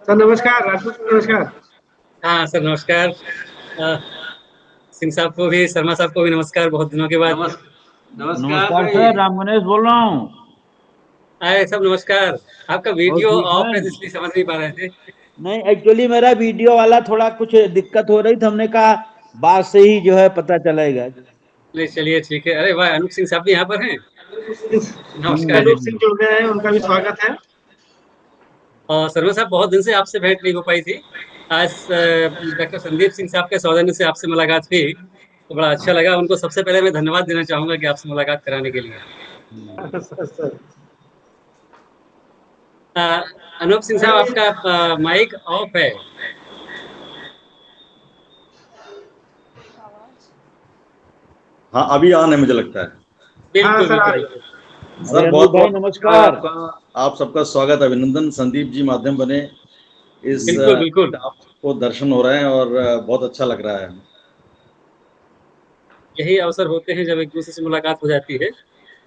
Sir नमस्कार, Rajput sir नमस्कार। हाँ सर नमस्कार। सिंह साहब को भी, शर्मा साहब को भी नमस्कार, बहुत दिनों के बाद। नमस्कार सर, राम गणेश बोल रहा हूँ। आए सब नमस्कार। आपका वीडियो ठीक ऑफ है है। इसलिए समझ नहीं पा रहे थे। नहीं, एक्चुअली मेरा वीडियो वाला थोड़ा कुछ दिक्कत हो रही थी, हमने कहा बात से ही जो है पता चलेगा। चलिए ठीक है। अरे वाह, अनूप सिंह साहब भी यहाँ पर हैं। नमस्कार जी। अनूप सिंह जुड़ गए हैं, उनका भी स्वागत है। और शर्मा साहब, बहुत दिन से आपसे भेंट नहीं हो पाई थी। आज डॉक्टर संदीप सिंह साहब के सौजन्य से आपसे मुलाकात हुई तो बड़ा अच्छा लगा। उनको सबसे पहले मैं धन्यवाद देना चाहूंगा कि आपसे मुलाकात कराने के लिए। सर अ, अनूप सिंह साहब, आपका माइक ऑफ है। हाँ, अभी ऑन है मुझे लगता है। हाँ बिल्कुल सर, आ बिल्कुल रही बिल्कुल। सर अनूप बहुत भाई बहुत नमस्कार। आप सबका स्वागत, अभिनंदन। संदीप जी माध्यम बने इस बिल्कुल बिल्कुल। आपको दर्शन हो रहे हैं और बहुत अच्छा लग रहा है। यही अवसर होते हैं जब एक दूसरे से मुलाकात हो जाती है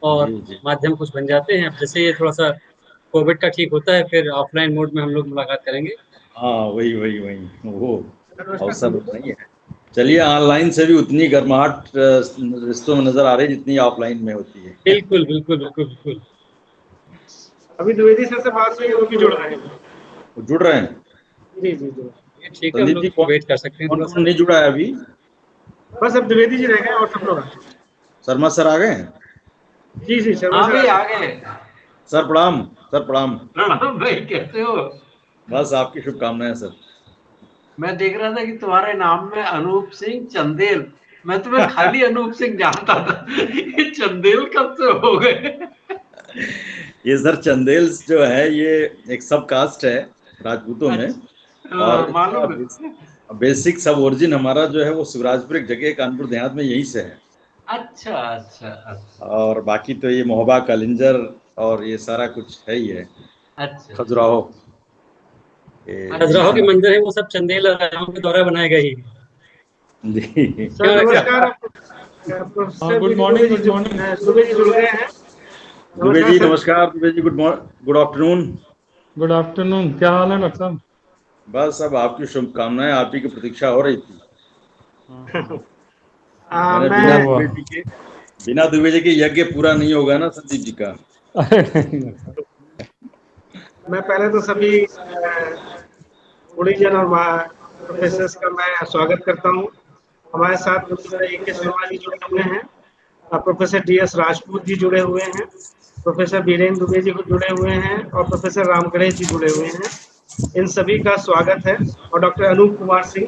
और जी जी। माध्यम कुछ बन जाते हैं। अब जैसे ये थोड़ा सा कोविड का ठीक होता है, फिर ऑफलाइन मोड में हम लोग मुलाकात करेंगे। हाँ, वही वही वही वो नमस्कार अवसर संदीप नहीं है। चलिए, ऑनलाइन से भी उतनी गर्माहट रिश्तों में नजर आ रही है जितनी ऑफलाइन में होती है। बिल्कुल बिल्कुल बिल्कुल बिल्कुल। अभी द्विवेदी सर से बात हुई, वो भी जुड़ रहे हैं। वो जुड़ रहे हैं। जी जी जी। ये ठीक है, हम संदीप जी, लोग कौन वेट कर सकते हैं कौन थोड़ा कौन सा। नहीं जुड़ा है अभी? बस अब द्विवेदी जी रह गए और सब लोग आ गए। शर्मा सर आ गए हैं? जी जी, शर्मा सर आ आ गए। गए। सर प्रणाम। सर प्रणाम। प्रणाम भाई, कैसे हो? बस आपकी शुभकामनाएं सर। मैं देख रहा था कि तुम्हारे नाम में अनूप सिंह चंदेल। मैं तुम्हें खाली अनूप सिंह जानता था। ये चंदेल कब से हो गए? ये सर चंदेल जो है ये एक सब कास्ट है राजपूतों में। और इसका मालूम है। बेसिक सब ओरिजिन हमारा जो है वो शिवराजपुर एक जगह कानपुर देहात में यहीं से है। अच्छा अच्छा अच्छा और बाकी तो ये महोबा कलिंजर और ये सारा कुछ है ही है। अच्छा। खजुराहो ये यहीं खजुराहो से के मंदिर है वो सब चंदेल और राजाओं के द्वारा बनाए गए ही हैं। जी। सर क्यों रखा? नमस्कार। प्रोफेसर गुड दुबे मॉर्निंग, जी गुड मॉर्निंग। दुबे जी जुड़ गए हैं। दुबे नमस्कार जी सर। नमस्कार। Dubey ji good afternoon. Good afternoon. क्या हाल है डॉक्टर साहब? बस अब आपकी शुभकामनाएं, आप ही की प्रतीक्षा हो रही थी। मैंने मैं बिना दुबे जी के यज्ञ पूरा नहीं होगा ना संदीप जी का। मैं पहले तो सभी गुणीजन और प्रोफेसर का मैं स्वागत करता हूँ। हमारे साथ प्रोफेसर A.K. शर्मा जी जुड़े हुए हैं, प्रोफेसर D.S. राजपूत जी जुड़े हुए हैं, प्रोफेसर बीरेन दुबे जी जुड़े हुए हैं और प्रोफेसर राम गणेश जी जुड़े हुए हैं। इन सभी का स्वागत है। और डॉक्टर अनूप कुमार सिंह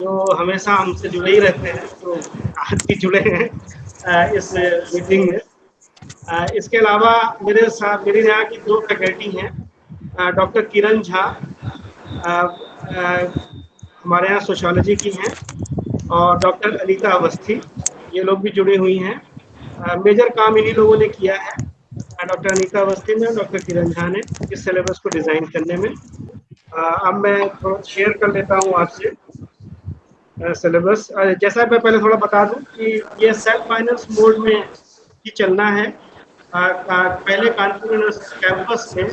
जो हमेशा हमसे जुड़े ही रहते हैं, तो आज भी जुड़े हैं इस मीटिंग में। इसके अलावा मेरे साथ मेरे यहाँ की दो फैकल्टी हैं। डॉक्टर किरण झा हमारे यहाँ सोशियोलॉजी की हैं और डॉक्टर अनीता अवस्थी, ये लोग भी जुड़ी हुई हैं। मेजर काम इन्हीं लोगों ने किया है, डॉक्टर अनीता अवस्थी ने और डॉक्टर किरण झा ने, इस सिलेबस को डिजाइन करने में। अब मैं थोड़ा शेयर कर लेता हूँ आपसे सिलेबस। जैसा मैं पहले थोड़ा बता दूं कि ये सेल्फ फाइनेंस मोड में ही चलना है। पहले कानपुर यूनिवर्सिटी कैंपस में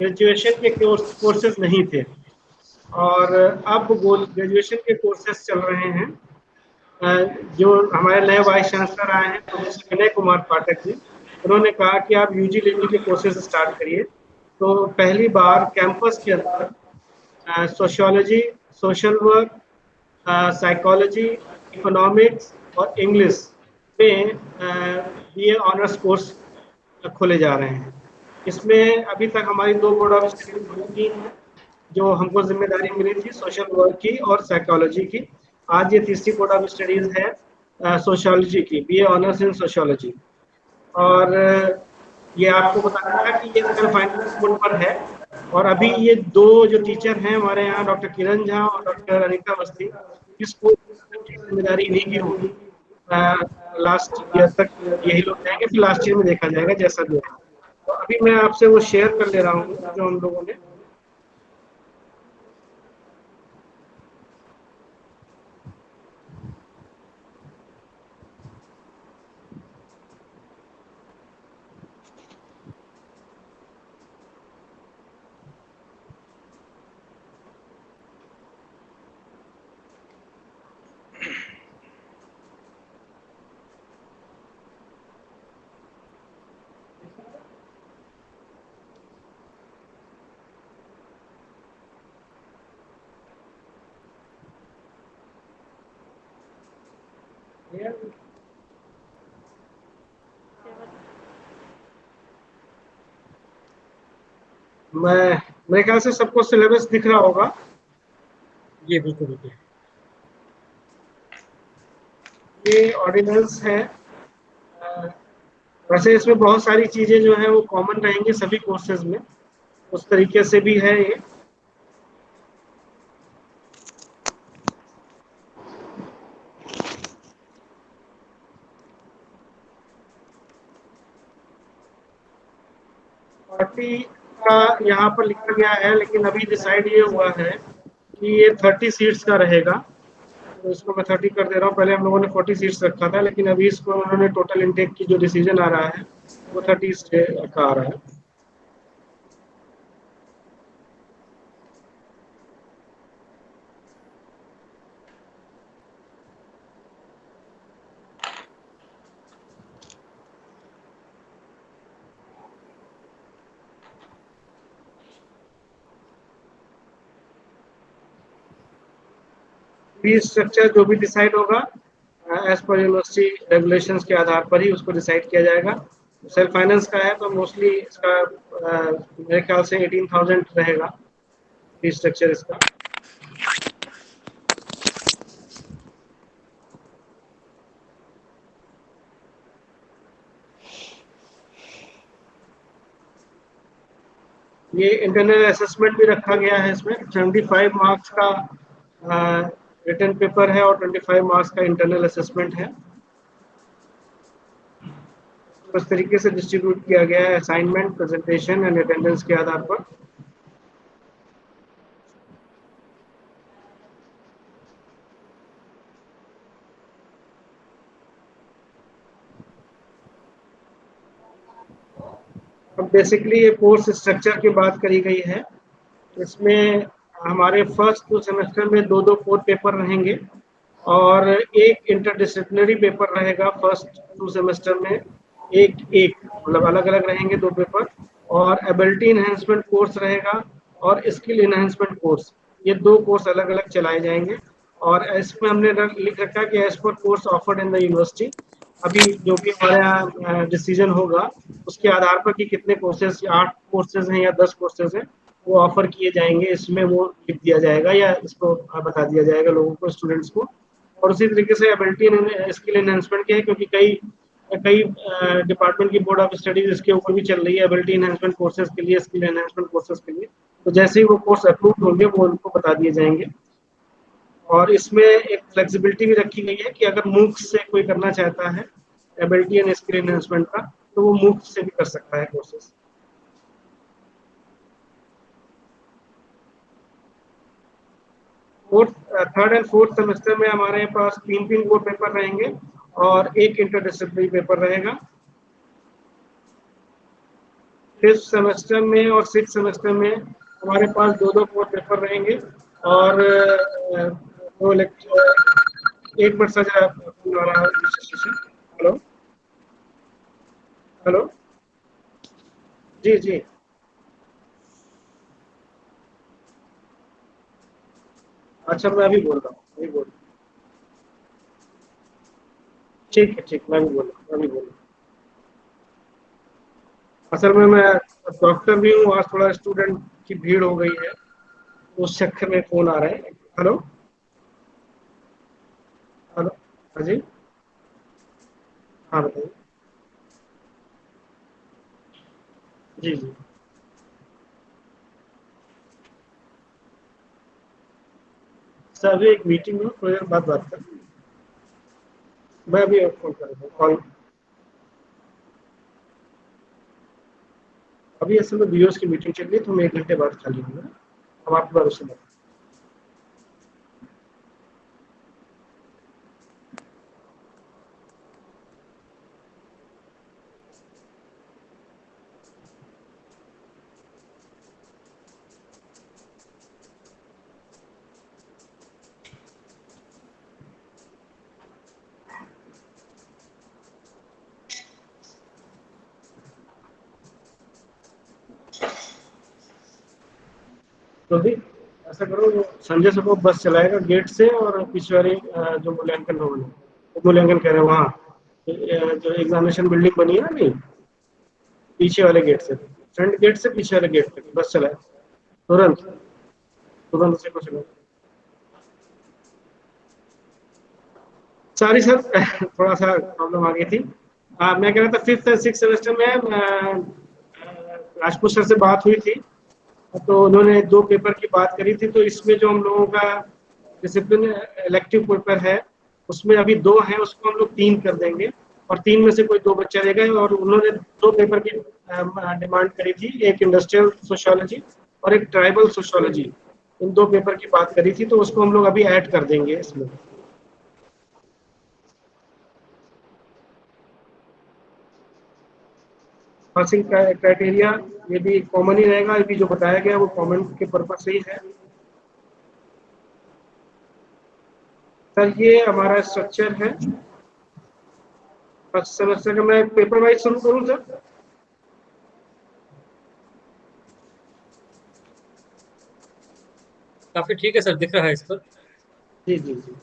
ग्रेजुएशन के कोर्सेज नहीं थे और अब वो ग्रेजुएशन के कोर्सेज चल रहे हैं। जो हमारे नए वाइस चांसलर आए हैं प्रोफेसर विनय कुमार पाठक जी, उन्होंने कहा कि आप यूजी लेवल के कोर्सेज स्टार्ट करिए। तो पहली बार कैंपस के अंदर sociology, social work, psychology, economics और इंग्लिश में बीए ऑनर्स कोर्स खोले जा रहे हैं। इसमें अभी तक हमारी दो बोर्ड ऑफ स्टडीज होती हैं जो हमको जिम्मेदारी मिली थी, सोशल वर्क की और साइकोलॉजी की। आज ये तीसरी बोर्ड ऑफ स्टडीज है सोशियोलॉजी की, बीए ऑनर्स इन सोशियोलॉजी। और ये आपको बताना था कि ये सेल्फ फाइनेंस मोड पर है। और अभी ये दो जो टीचर हैं हमारे यहाँ, डॉक्टर किरण झा और डॉक्टर अनीता अवस्थी, इसको जिम्मेदारी इन्हीं की होगी। लास्ट ईयर तक यही लोग रहेंगे, फिर लास्ट ईयर में देखा जाएगा जैसा भी है। तो अभी मैं आपसे वो शेयर कर ले रहा हूँ जो हम लोगों ने। मैं मेरे ख्याल से सबको सिलेबस दिख रहा होगा। जी बिल्कुल बिल्कुल। ये ऑर्डिनेंस है। वैसे इसमें बहुत सारी चीजें जो है वो कॉमन रहेंगी सभी कोर्सेज में, उस तरीके से भी है ये। पार्टी का यहाँ पर लिखा गया है, लेकिन अभी डिसाइड ये हुआ है कि ये 30 सीट्स का रहेगा। तो इसको मैं 30 कर दे रहा हूँ। पहले हम लोगों ने 40 सीट्स रखा था, लेकिन अभी इसको उन्होंने टोटल इनटेक की जो डिसीजन आ रहा है वो 30 का आ रहा है। फीस स्ट्रक्चर जो भी डिसाइड होगा एज पर यूनिवर्सिटी रेगुलेशंस के आधार पर ही उसको डिसाइड किया जाएगा। सेल्फ फाइनेंस का है तो मोस्टली इसका मेरे ख्याल से 18,000 रहेगा फीस स्ट्रक्चर इसका। ये इंटरनल असेसमेंट भी रखा गया है इसमें। 75 मार्क्स का रिटन पेपर है और 25 मार्क्स का इंटरनल असेसमेंट है। उस तरीके से डिस्ट्रीब्यूट किया गया है असाइनमेंट, प्रेजेंटेशन एंड अटेंडेंस के आधार पर। अब बेसिकली ये कोर्स स्ट्रक्चर की बात करी गई है। इसमें हमारे फर्स्ट 2 सेमेस्टर में 2-2 कोर पेपर रहेंगे और एक इंटरडिसिप्लिनरी पेपर रहेगा फर्स्ट 2 सेमेस्टर में। एक एक मतलब अलग अलग रहेंगे 2 पेपर। और एबिलिटी इनहेंसमेंट कोर्स रहेगा और स्किल इनहेंसमेंट कोर्स, ये 2 कोर्स अलग अलग चलाए जाएंगे। और इसमें हमने लिख रखा है कि as per course offered in the university. अभी जो भी हमारे यहाँ डिसीजन होगा उसके आधार पर कि कितने कोर्सेज, 8 कोर्सेज हैं या 10 कोर्सेज हैं, वो ऑफर किए जाएंगे, इसमें वो लिख दिया जाएगा या इसको बता दिया जाएगा लोगों को, स्टूडेंट्स को। और उसी तरीके से एबिलिटी स्किल एनहेंसमेंट के हैं, क्योंकि कई कई डिपार्टमेंट की बोर्ड ऑफ स्टडीज इसके ऊपर भी चल रही है एबिलिटी एनहेंसमेंट कोर्सेज के लिए, स्किल एनहेंसमेंट कोर्सेज के लिए। तो जैसे ही वो कोर्स अप्रूव होंगे वो उनको बता दिए जाएंगे। और इसमें एक फ्लेक्सिबिलिटी भी रखी गई है कि अगर मूक से कोई करना चाहता है एबिलिटी एंड स्किल एनहेंसमेंट का, तो वो मूक से भी कर सकता है courses. Third and fourth semester में हमारे पास 3-3 कोर पेपर रहेंगे और एक इंटरडिसिप्लिनरी पेपर रहेगा। फिफ्थ सेमेस्टर में और सिक्स सेमेस्टर में हमारे पास 2-2 कोर पेपर रहेंगे और दो लेक्चर। एक मिनट सर, हेलो हेलो, जी जी, अच्छा मैं अभी बोल रहा हूँ, अभी बोल रहा हूँ। ठीक है, ठीक, मैं भी बोल रहा हूँ, मैं भी बोल रहा हूँ। असल में मैं डॉक्टर भी हूँ, आज थोड़ा स्टूडेंट की भीड़ हो गई है, उस चक्कर में फोन आ रहा है। हेलो हेलो, हाँ जी, हाँ बताइए। जी जी सर, अभी एक मीटिंग में थोड़ी देर बाद बात कर, मैं अभी फोन कर रहा हूँ कॉल। अभी असल में वीडियोस की मीटिंग चल रही है, तो मैं 1 घंटे बाद खाली हूँ। अब आपके भरोसे में। तो भी ऐसा करो, संजय से को बस चलाएगा गेट से, और पीछे वाले जो मूल्यांकन भवन है, वो मूल्यांकन कह रहे हैं वहाँ जो एग्जामिनेशन बिल्डिंग बनी है ना, नहीं, पीछे वाले गेट से, फ्रंट गेट से पीछे वाले गेट तक बस चलाए तुरंत, तुरंत उसे को चलाए। सॉरी सर, थोड़ा सा प्रॉब्लम आ गई थी। मैं कह रहा था 5th और 6th सेमेस्टर में राजपूत सर से बात हुई थी, तो उन्होंने 2 पेपर की बात करी थी। तो इसमें जो हम लोगों का डिसिप्लिन इलेक्टिव पेपर है, उसमें अभी 2 हैं, उसको हम लोग 3 कर देंगे, और 3 में से कोई 2 बच्चा रहेगा। और उन्होंने 2 पेपर की डिमांड करी थी, एक इंडस्ट्रियल सोशियोलॉजी और एक ट्राइबल सोशियोलॉजी। इन 2 पेपर की बात करी थी, तो उसको हम लोग अभी ऐड कर देंगे इसमें। पासिंग क्राइटेरिया ये भी कॉमन ही रहेगा, अभी जो बताया गया वो कॉमन के पर्पज से ही है। सर ये हमारा स्ट्रक्चर है। फर्स्ट सेमेस्टर का मैं पेपर वाइज शुरू करूं सर? काफी ठीक है सर, दिख रहा है इस पर। जी जी जी।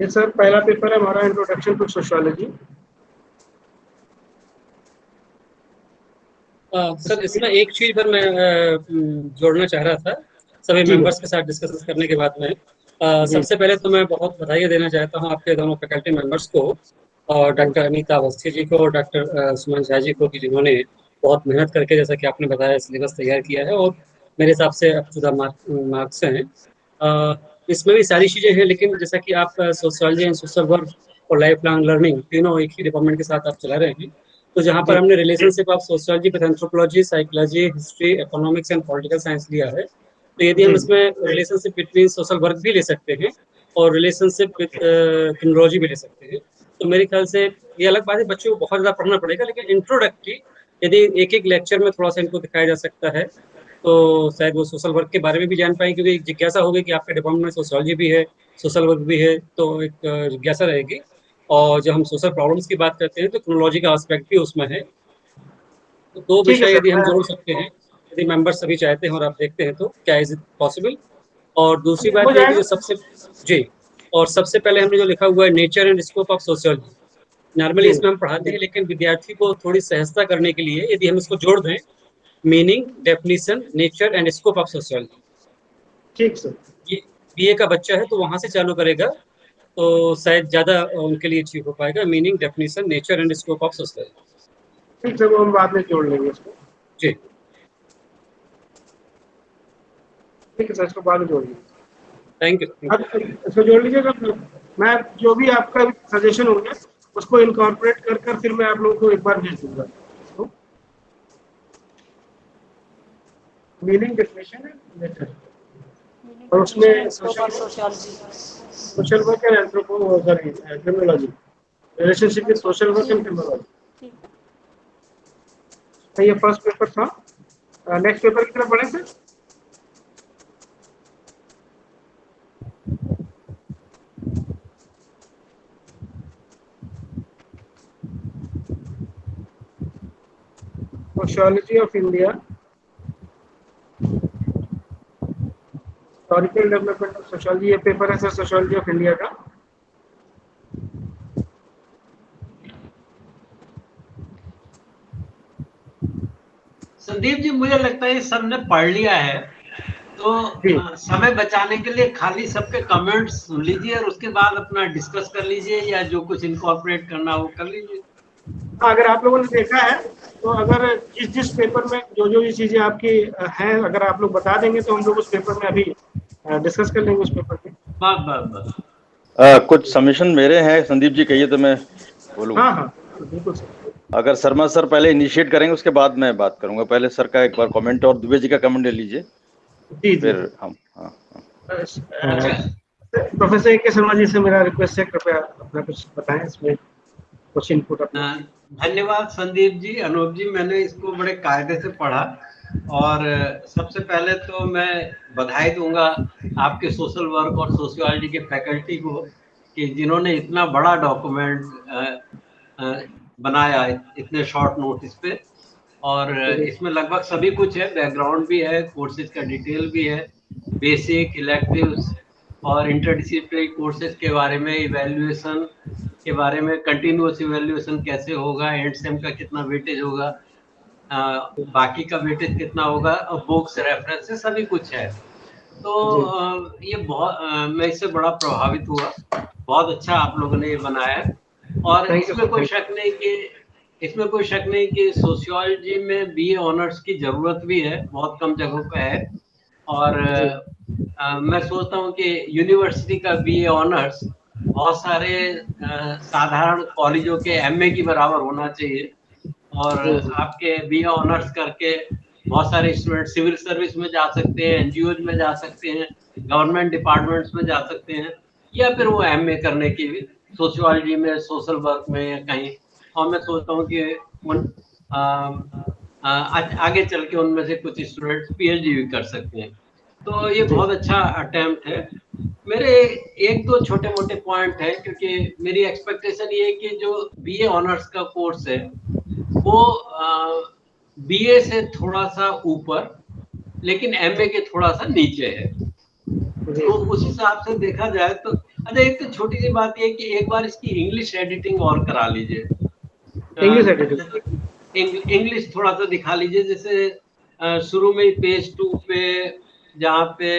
ये सर पहला पेपर है हमारा, इंट्रोडक्शन टू सोशियोलॉजी। सर इसमें एक चीज पर मैं जोड़ना चाह रहा था सभी जी मेंबर्स के साथ डिस्कस करने के बाद में। जी सबसे पहले तो मैं बहुत बधाई देना चाहता हूं आपके दोनों फैकल्टी मेंबर्स को, और डॉक्टर अनीता अवस्थी जी को और डॉक्टर सुमन झा जी को, कि जिन्होंने बहुत मेहनत करके, जैसा कि आपने बताया, सिलेबस तैयार किया है और मेरे हिसाब से अप टू द मार्क्स हैं। इसमें भी सारी चीज़ें हैं, लेकिन जैसा कि आप सोशियोलॉजी एंड सोशल वर्क और लाइफ लॉन्ग लर्निंग तीनों एक ही डिपार्टमेंट के साथ आप चला रहे हैं, तो जहाँ पर जी हमने relationship of sociology with anthropology, psychology, history, economics and political science लिया है, तो यदि हम जी इसमें रिलेशनशिप बिटवीन सोशल वर्क भी ले सकते हैं और रिलेशनशिप विद क्रिमिनोलॉजी भी ले सकते हैं, तो मेरे ख्याल से ये अलग बात है, बच्चों को बहुत ज़्यादा पढ़ना पड़ेगा, लेकिन इंट्रोडक्टरी यदि एक एक लेक्चर में थोड़ा सा इनको दिखाया जा सकता है, तो शायद वो सोशल वर्क के बारे में भी जान पाएंगे, क्योंकि एक जिज्ञासा होगी कि आपके डिपार्टमेंट में सोशियोलॉजी भी है, सोशल वर्क भी है, तो एक जिज्ञासा रहेगी। और जब हम सोशल प्रॉब्लम्स की बात करते हैं तो क्रोनोलॉजी का एस्पेक्ट भी उसमें है। तो 2 ठीक है विषय सर। यदि हम मैं जोड़ सकते हैं, यदि मेंबर सभी चाहते हैं और आप देखते हैं, तो क्या इज इट पॉसिबल। और दूसरी हो बात यह है कि जाएगा। जो सबसे, जी, और सबसे पहले हमने जो लिखा हुआ है nature and scope of sociology, normally जी इसमें हम पढ़ाते हैं, लेकिन विद्यार्थी को थोड़ी सहजता करने के लिए यदि हम इसको जोड़ दें, meaning, definition, nature and scope of sociology, ठीक सर। ये बीए का बच्चा है तो वहां से चालू करेगा, तो शायद ज्यादा उनके लिए ठीक हो पाएगा, meaning, definition, nature and scope of social. ठीक सर, वो हम बाद में जोड़ लेंगे इसको। जी, ठीक है सर, इसको बाद में जोड़ लेंगे। Thank you. अब इसको जोड़ लीजिएगा। मैं जो भी आपका सजेशन होंगे उसको इनकॉर्पोरेट कर कर फिर मैं आप लोगों को एक बार भेज दूंगा। मीनिंग, डेफिनेशन है, नेचर, और उसमें social work and anthropology, criminology, relationship with social work and criminology. ये फर्स्ट पेपर था। नेक्स्ट पेपर की तरफ बढ़े sir. Sociology of India, historical development of sociology, ये पेपर है सर सोशियोलॉजी ऑफ इंडिया का। संदीप जी, मुझे लगता है सबने पढ़ लिया है, तो जी समय बचाने के लिए खाली सबके कमेंट्स सुन लीजिए और उसके बाद अपना डिस्कस कर लीजिए, या जो कुछ इनकॉर्पोरेट करना हो कर लीजिए। हाँ, अगर आप लोगों ने देखा है तो अगर जिस पेपर में जो ये चीज़ें आपकी हैं, अगर आप लोग बता देंगे तो हम लोग उस पेपर में अभी डिस्कस कर लेंगे उस पेपर पे। बस कुछ सबमिशन मेरे हैं, संदीप जी कहिए तो मैं बोलूँ। हाँ हाँ बिल्कुल सर। अगर शर्मा सर पहले इनिशिएट करेंगे उसके बाद मैं बात करूंगा। पहले सर का एक बार कमेंट और दुबे जी का कमेंट ले लीजिए, जी जी। फिर हम। हाँ प्रोफेसर के शर्मा जी से मेरा रिक्वेस्ट है, कृपया अपना कुछ बताएं इसमें, कुछ इनपुट अपना। धन्यवाद संदीप जी, अनूप जी, मैंने इसको बड़े कायदे से पढ़ा और सबसे पहले तो मैं बधाई दूंगा आपके सोशल वर्क और सोशियोलॉजी के फैकल्टी को कि जिन्होंने इतना बड़ा डॉक्यूमेंट बनाया इतने शॉर्ट नोटिस पे। और इसमें लगभग सभी कुछ है, बैकग्राउंड भी है, कोर्सेज का डिटेल भी है, बेसिक, इलेक्टिव्स और इंटरडिसिप्लिनरी कोर्सेज के बारे में, इवैल्यूएशन के बारे में, कंटिन्यूअस इवैल्यूएशन कैसे होगा, एंड सेम का कितना वेटेज होगा, बाकी का वेटेज कितना होगा, और बुक्स, रेफरेंसेस सभी कुछ है। तो ये बहुत मैं इससे बड़ा प्रभावित हुआ। बहुत अच्छा आप लोगों ने ये बनाया है और इसमें कोई शक नहीं कि सोशियोलॉजी में बीए ऑनर्स की जरूरत भी है, बहुत कम जगहों पे है। और मैं सोचता हूँ कि यूनिवर्सिटी का बीए ऑनर्स बहुत सारे साधारण कॉलेजों के एमए की बराबर होना चाहिए। और आपके बीए ऑनर्स करके बहुत सारे स्टूडेंट सिविल सर्विस में जा सकते हैं, एनजीओ में जा सकते हैं, गवर्नमेंट डिपार्टमेंट्स में जा सकते हैं, या फिर वो एमए करने की भी सोशियोलॉजी में, सोशल वर्क में या कहीं। और मैं सोचता हूँ कि उन आगे चल के उनमें से कुछ स्टूडेंट्स पीएचडी भी कर सकते हैं। तो ये बहुत अच्छा अटेम्प्ट है। मेरे एक दो छोटे मोटे पॉइंट है, क्योंकि मेरी एक्सपेक्टेशन ये है कि जो बीए ऑनर्स का कोर्स है वो बीए से थोड़ा सा ऊपर लेकिन एमए के थोड़ा सा नीचे है। तो उस हिसाब से देखा जाए तो अच्छा, एक तो छोटी सी बात ये कि एक बार इसकी इंग्लिश एडिटिंग और करा लीजिए, इंग्लिश थोड़ा सा दिखा लीजिए। जैसे शुरू में पेज 2 पे जहाँ पे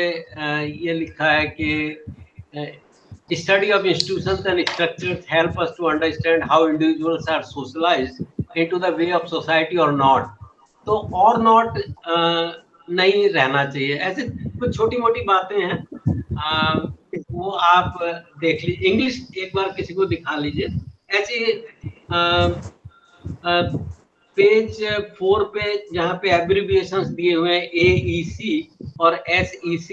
ये लिखा है कि study of institutions and structures help us to understand how individuals are socialized into the way of society or not. तो और नॉट नहीं रहना चाहिए। ऐसे कुछ छोटी मोटी बातें हैं, वो आप देख लीजिए। इंग्लिश एक बार किसी को दिखा लीजिए। ऐसे पेज 4 पे जहाँ पे एब्रिविएशंस दिए हुए हैं AEC और SEC,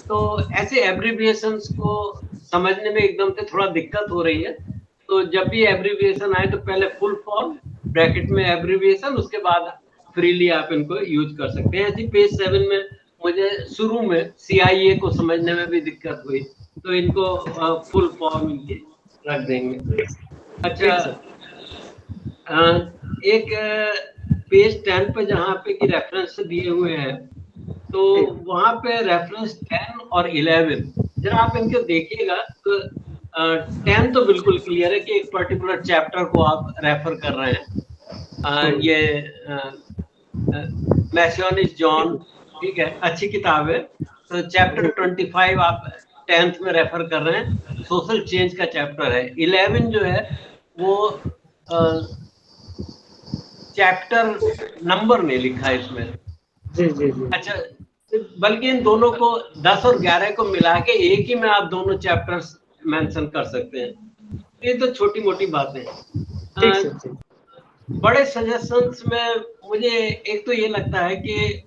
तो ऐसे एब्रिविएशंस को समझने में एकदम से थोड़ा दिक्कत हो रही है। तो जब भी एब्रिविएशन आए तो पहले फुल फॉर्म ब्रैकेट में एब्रिविएशन, उसके बाद फ्रीली आप इनको यूज कर सकते हैं। ऐसे पेज 7 में मुझे शुरू में CIA को समझने में भी दिक्कत हुई, तो इनको फुल फॉर्म इनकी रख देंगे। अच्छा, एक पेज 10 पे जहाँ पे कि रेफरेंस दिए हुए हैं, तो वहाँ पे रेफरेंस 10 और 11 जरा आप इनको देखिएगा तो 10 तो बिल्कुल क्लियर है कि एक पर्टिकुलर चैप्टर को आप रेफर कर रहे हैं। ये मैसियोनिस जॉन, ठीक है, अच्छी किताब है। तो चैप्टर 25 आप 10th में रेफर कर रहे हैं, सोशल चेंज का चैप्टर है। 11 जो है वो चैप्टर नंबर नहीं लिखा है इसमें। जी जी जी। अच्छा, बल्कि इन दोनों को 10 और 11 को मिला के एक ही में आप दोनों चैप्टर्स मेंशन कर सकते हैं। ये तो छोटी मोटी बातें हैं। बड़े सजेशंस में मुझे एक तो ये लगता है कि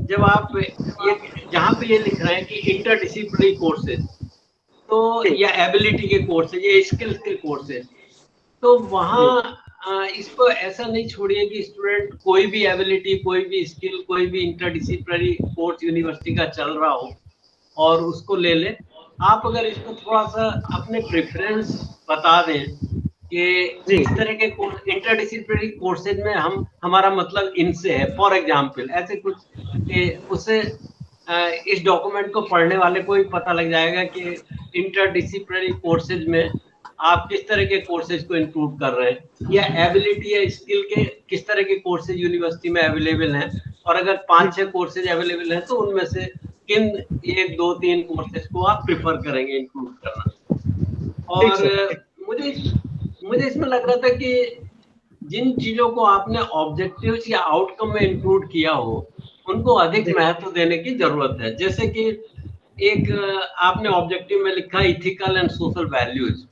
जब आप ये जहाँ पे ये लिख रहे हैं कि इंटरडिसिप्लिनरी कोर्सेज, तो या एबिलिटी के कोर्सेज या स्किल्स के कोर्सेज, तो वहाँ इसको ऐसा नहीं छोड़िए कि स्टूडेंट कोई भी एबिलिटी, कोई भी स्किल, कोई भी इंटरडिसिप्लिनरी कोर्स यूनिवर्सिटी का चल रहा हो और उसको ले ले। आप अगर इसको थोड़ा सा अपने प्रेफरेंस बता दें कि इस तरह के इंटरडिसिप्लिनरी कोर्सेज में हमारा मतलब इनसे है, फॉर एग्जाम्पल ऐसे कुछ, उससे इस डॉक्यूमेंट को पढ़ने वाले को भी पता लग जाएगा कि इंटरडिसिप्लिनरी कोर्सेज में आप किस तरह के कोर्सेज को इंक्लूड कर रहे हैं, या एबिलिटी या स्किल के किस तरह के कोर्सेज यूनिवर्सिटी में अवेलेबल हैं, और अगर 5-6 कोर्सेज अवेलेबल हैं तो उनमें से किन 1, 2, 3 कोर्सेज को आप प्रिफर करेंगे इंक्लूड करना। और मुझे इसमें लग रहा था कि जिन चीजों को आपने ऑब्जेक्टिव्स या आउटकम में इंक्लूड किया हो उनको अधिक महत्व देने की जरूरत है। जैसे कि एक आपने ऑब्जेक्टिव में लिखा इथिकल एंड सोशल वैल्यूज,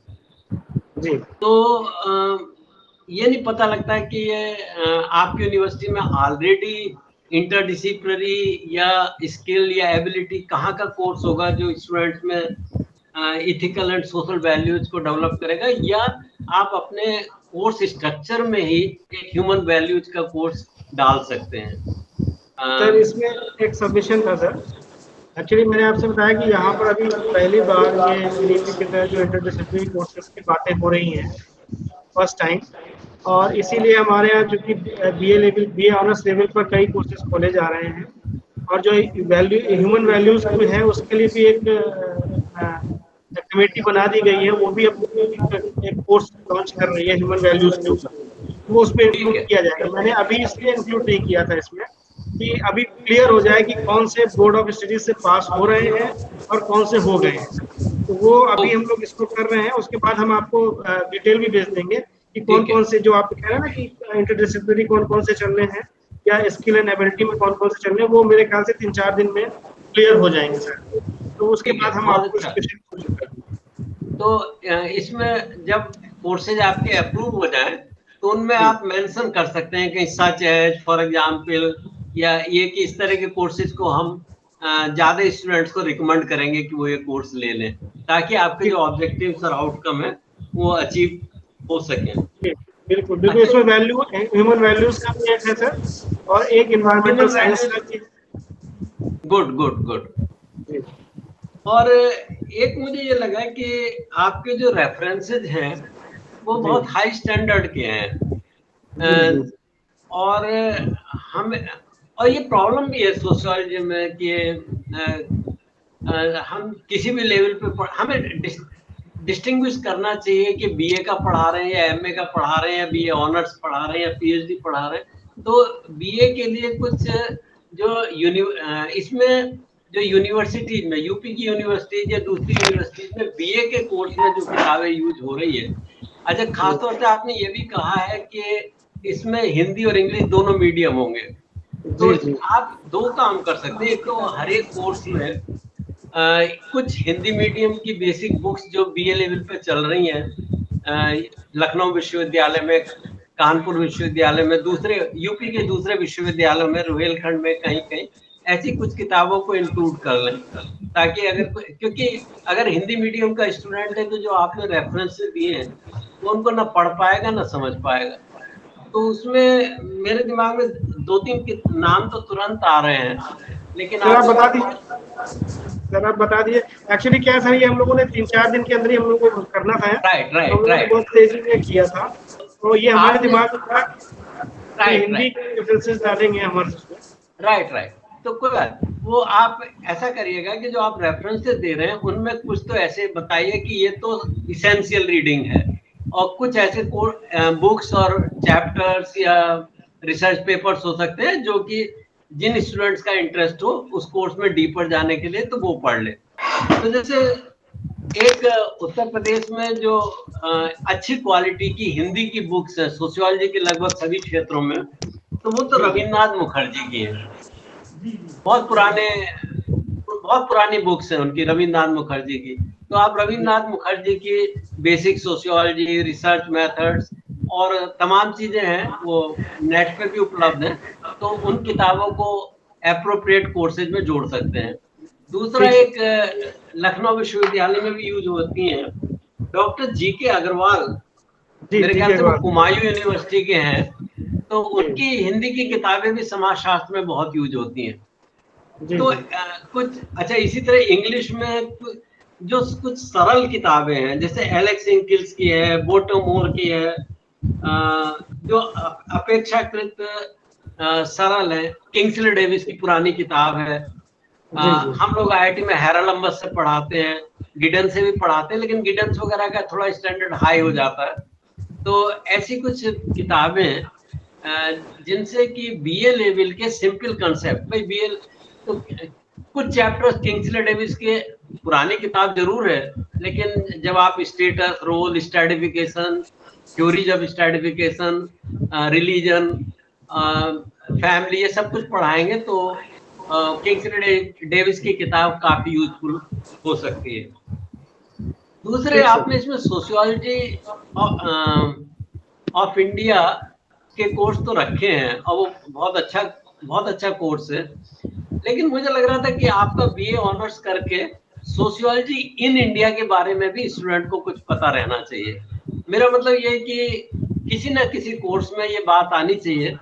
जी तो ये नहीं पता लगता है कि ये आपकी यूनिवर्सिटी में ऑलरेडी इंटरडिसिप्लिनरी या स्किल या एबिलिटी कहाँ का कोर्स होगा जो स्टूडेंट्स में इथिकल एंड सोशल वैल्यूज को डेवलप करेगा, या आप अपने कोर्स स्ट्रक्चर में ही एक ह्यूमन वैल्यूज का कोर्स डाल सकते हैं। सर, इसमें एक सबमिशन था सर। एक्चुअली मैंने आपसे बताया कि यहाँ पर अभी पहली बार ये यूनिटी के तहत जो इंटरडिसिप्लिनरी कोर्सेज की बातें हो रही हैं फर्स्ट टाइम, और इसीलिए हमारे यहाँ चूँकि BA ऑनर्स लेवल पर कई कोर्सेज खोले जा रहे हैं, और जो ह्यूमन वैल्यूज है उसके लिए भी एक कमेटी बना दी गई है, वो भी एक कोर्स लॉन्च कर रही है ह्यूमन वैल्यूज के ऊपर, वो उसमें इंक्लूड किया जाएगा। मैंने अभी इसलिए इंक्लूड नहीं किया था इसमें कि अभी क्लियर हो जाए कि कौन से बोर्ड ऑफ स्टडीज से पास हो रहे हैं और कौन से हो गए हैं, तो वो अभी हम लोग इसको कर रहे हैं। उसके बाद हम आपको डिटेल भी भेज देंगे कि कौन कौन से, जो आप कह रहे हैं ना कि इंटरडिसिप्लिनरी कौन कौन से चल रहे हैं या स्किल एंड एबिलिटी में कौन कौन से चल रहे हैं, वो मेरे ख्याल से 3-4 दिन में क्लियर हो जाएंगे सर। तो उसके बाद हम आपको तो इसमें जब कोर्सेज आपके अप्रूव हो जाए तो उनमें आप मेंशन कर सकते हैं कि सच एज फॉर एग्जांपल, या ये कि इस तरह के कोर्सेज को हम ज्यादा स्टूडेंट्स को रिकमेंड करेंगे कि वो ये कोर्स ले लें, ताकि आपके जो ऑब्जेक्टिव्स और आउटकम है वो अचीव हो सके। बिल्कुल बिल्कुल। इसमें वैल्यू ह्यूमन वैल्यूज का भी एक है सर, और एक एनवायरमेंटल साइंस का भी। Good good good. और एक मुझे ये लगा कि आपके जो रेफरेंसेज हैं वो बहुत हाई स्टैंडर्ड के हैं, और ये प्रॉब्लम भी है सोशियोलॉजी में कि हम किसी भी लेवल पे हमें डिस्टिंग्विश करना चाहिए कि BA का पढ़ा रहे हैं या MA का पढ़ा रहे हैं या BA ऑनर्स पढ़ा रहे हैं या PhD पढ़ा रहे हैं। तो BA के लिए कुछ जो इसमें जो यूनिवर्सिटीज में, यूपी की यूनिवर्सिटीज या दूसरी यूनिवर्सिटीज में BA के कोर्स में जो किताबें यूज हो रही है, अच्छा खासतौर से आपने ये भी कहा है कि इसमें हिंदी और इंग्लिश दोनों मीडियम होंगे, तो आप दो काम कर सकते हैं। एक तो हर एक कोर्स में कुछ हिंदी मीडियम की बेसिक बुक्स जो BA लेवल पे चल रही हैं, लखनऊ विश्वविद्यालय में, कानपुर विश्वविद्यालय में, दूसरे यूपी के दूसरे विश्वविद्यालयों में, रुहेलखंड में कहीं कहीं ऐसी कुछ किताबों को इंक्लूड कर लें, ताकि क्योंकि अगर हिंदी मीडियम का स्टूडेंट है तो जो आपने रेफरेंस दिए हैं वो उनको ना पढ़ पाएगा ना समझ पाएगा। तो उसमें मेरे दिमाग में 2-3 नाम तो तुरंत आ रहे हैं, लेकिन आप बता दीजिए सर, आप बता दीजिए। एक्चुअली क्या सर, ये हम लोगों ने 3-4 दिन के अंदर ही हम लोगों को करना था। राइट। बहुत तेजी में किया था, तो ये हमारे दिमाग में हिंदी रेफरेंसेस डालेंगे हमारे। राइट। तो कोई बात, वो आप ऐसा करिएगा कि जो आप रेफरेंसेस दे रहे हैं उनमें कुछ तो ऐसे बताइए कि ये तो इसेंशियल रीडिंग है, और कुछ ऐसे बुक्स और चैप्टर्स या रिसर्च पेपर्स हो सकते हैं जो कि जिन स्टूडेंट्स का इंटरेस्ट हो उस कोर्स में डीपर जाने के लिए तो वो पढ़ ले। तो जैसे एक उत्तर प्रदेश में जो अच्छी क्वालिटी की हिंदी की बुक्स है सोशियोलॉजी के लगभग सभी क्षेत्रों में, तो वो तो रविन्द्रनाथ मुखर्जी की है। बहुत पुरानी बुक्स हैं उनकी, रविन्द्रनाथ मुखर्जी की। तो आप रविन्द्रनाथ मुखर्जी की बेसिक सोशियोलॉजी, रिसर्च मेथड्स और तमाम चीजें हैं वो नेट पे भी उपलब्ध हैं, तो उन किताबों को एप्रोप्रिएट कोर्सेज में जोड़ सकते हैं। दूसरा, एक लखनऊ विश्वविद्यालय में भी यूज होती हैं, डॉक्टर GK अग्रवाल, मेरे ख्याल से वो हुमायूं यूनिवर्सिटी के हैं, तो उनकी हिंदी की किताबें भी समाजशास्त्र में बहुत यूज होती हैं। तो कुछ अच्छा, इसी तरह इंग्लिश में जो कुछ सरल किताबें हैं, जैसे एलेक्स इंकिल्स की है, बोटोमोर की है, जो अपेक्षाकृत सरल है। किंग्सले डेविस की पुरानी किताब है। हम लोग IIT में हेरालंबस से पढ़ाते हैं, गिडन से भी पढ़ाते हैं, लेकिन गिडन्स वगैरह का थोड़ा स्टैंडर्ड हाई हो जाता है। तो ऐसी कुछ किताबें जिनसे कि BA लेवल के सिंपल कंसेप्ट, भाई BA तो कुछ चैप्टर्स किंग्सले डेविस के पुरानी किताब जरूर है, लेकिन जब आप status, role, stratification theories of stratification, religion, family, ये सब कुछ पढ़ाएंगे तो किंग्सले डेविस की किताब काफी यूजफुल हो सकती है। दूसरे आपने इसमें सोशियोलॉजी ऑफ इंडिया के कोर्स तो रखे हैं और वो बहुत अच्छा कोर्स है, लेकिन मुझे लग रहा था कि आपका बीए ऑनर्स करके सोशियोलॉजी इन इंडिया के बारे में भी स्टूडेंट को कुछ पता रहना चाहिए। मेरा मतलब ये है कि किसी न किसी कोर्स में ये बात आनी चाहिए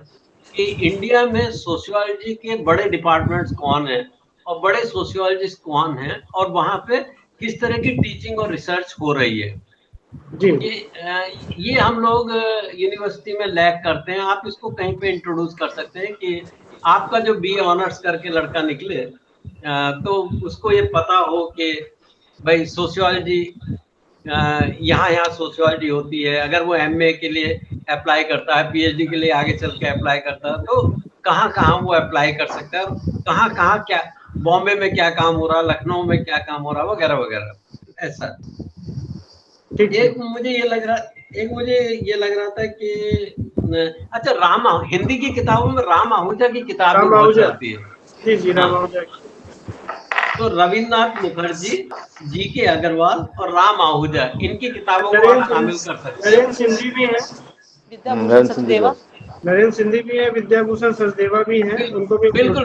कि इंडिया में सोशियोलॉजी के बड़े डिपार्टमेंट्स कौन हैं और बड़े सोशियोलॉजिस्ट कौन हैं और वहाँ पे किस तरह की टीचिंग और रिसर्च हो रही है। जी ये हम लोग यूनिवर्सिटी में लैग करते हैं। आप इसको कहीं पे इंट्रोड्यूस कर सकते हैं कि आपका जो बीए ऑनर्स करके लड़का निकले तो उसको ये पता हो कि भाई सोशियोलॉजी यहाँ सोशियोलॉजी होती है। अगर वो एमए के लिए अप्लाई करता है, पीएचडी के लिए आगे चल के अप्लाई करता है, तो कहाँ वो अप्लाई कर सकता है, कहाँ क्या बॉम्बे में क्या काम हो रहा है, लखनऊ में क्या काम हो रहा है, वगैरह वगैरह। ऐसा एक मुझे ये लग रहा था कि अच्छा, राम हिंदी की किताबों में राम आहूजा की किताब बहुत चलती है। जी राम आहूजा। तो रविन्द्रनाथ मुखर्जी, जीके अग्रवाल और राम आहूजा, इनकी किताबों को आप शामिल कर सकते हैं। नरेंद्र सिंधी भी है, नरेंद्र सिंधी भी है, विद्याभूषण सचदेवा भी है, उनको भी बिल्कुल।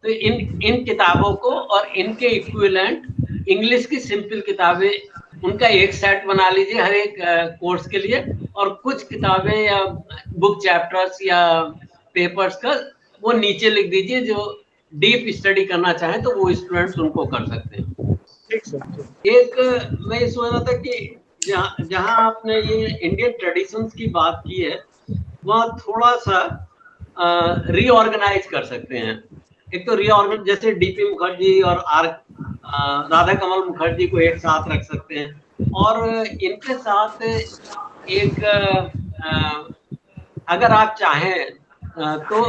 तो इन किताबों को और इनके इक्विवेलेंट इंग्लिश की सिंपल किताबें, उनका एक सेट बना लीजिए हर एक कोर्स के लिए, और कुछ किताबें या बुक चैप्टर्स या पेपर्स का वो नीचे लिख दीजिए। जो डीप स्टडी करना चाहें तो वो स्टूडेंट्स उनको कर सकते हैं। एक मैं ये सोच रहा था कि जहाँ आपने ये इंडियन ट्रेडिशंस की बात की है, वहाँ थोड़ा सा रीऑर्गेनाइज कर सकते हैं। एक तो रीऑर्गेनाइज, जैसे डीपी मुखर्जी और राधा कमल मुखर्जी को एक साथ रख सकते हैं, और इनके साथ एक अगर आप चाहें तो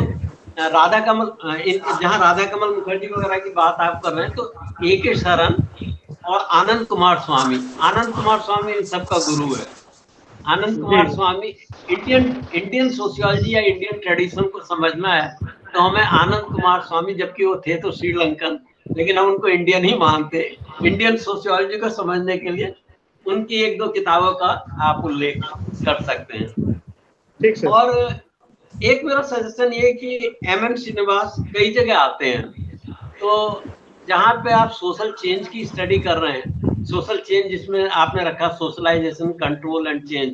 जहाँ राधा कमल मुखर्जी वगैरह की बात आप कर रहे हैं, तो A.K. शरण और आनंद कुमार स्वामी इन सबका गुरु है। आनंद कुमार स्वामी, इंडियन सोशियोलॉजी या इंडियन ट्रेडिशन को समझना है तो हमें आनंद कुमार स्वामी, जबकि वो थे तो श्रीलंकन, लेकिन हम उनको इंडियन ही मानते, इंडियन सोशियोलॉजी को समझने के लिए उनकी एक दो किताबों का आप उल्लेख कर सकते हैं। और एक मेरा सजेशन ये कि M.M. श्रीनिवास कई जगह आते हैं, तो जहाँ पे आप सोशल चेंज की स्टडी कर रहे हैं, सोशल चेंज जिसमें आपने रखा सोशलाइजेशन, कंट्रोल एंड चेंज,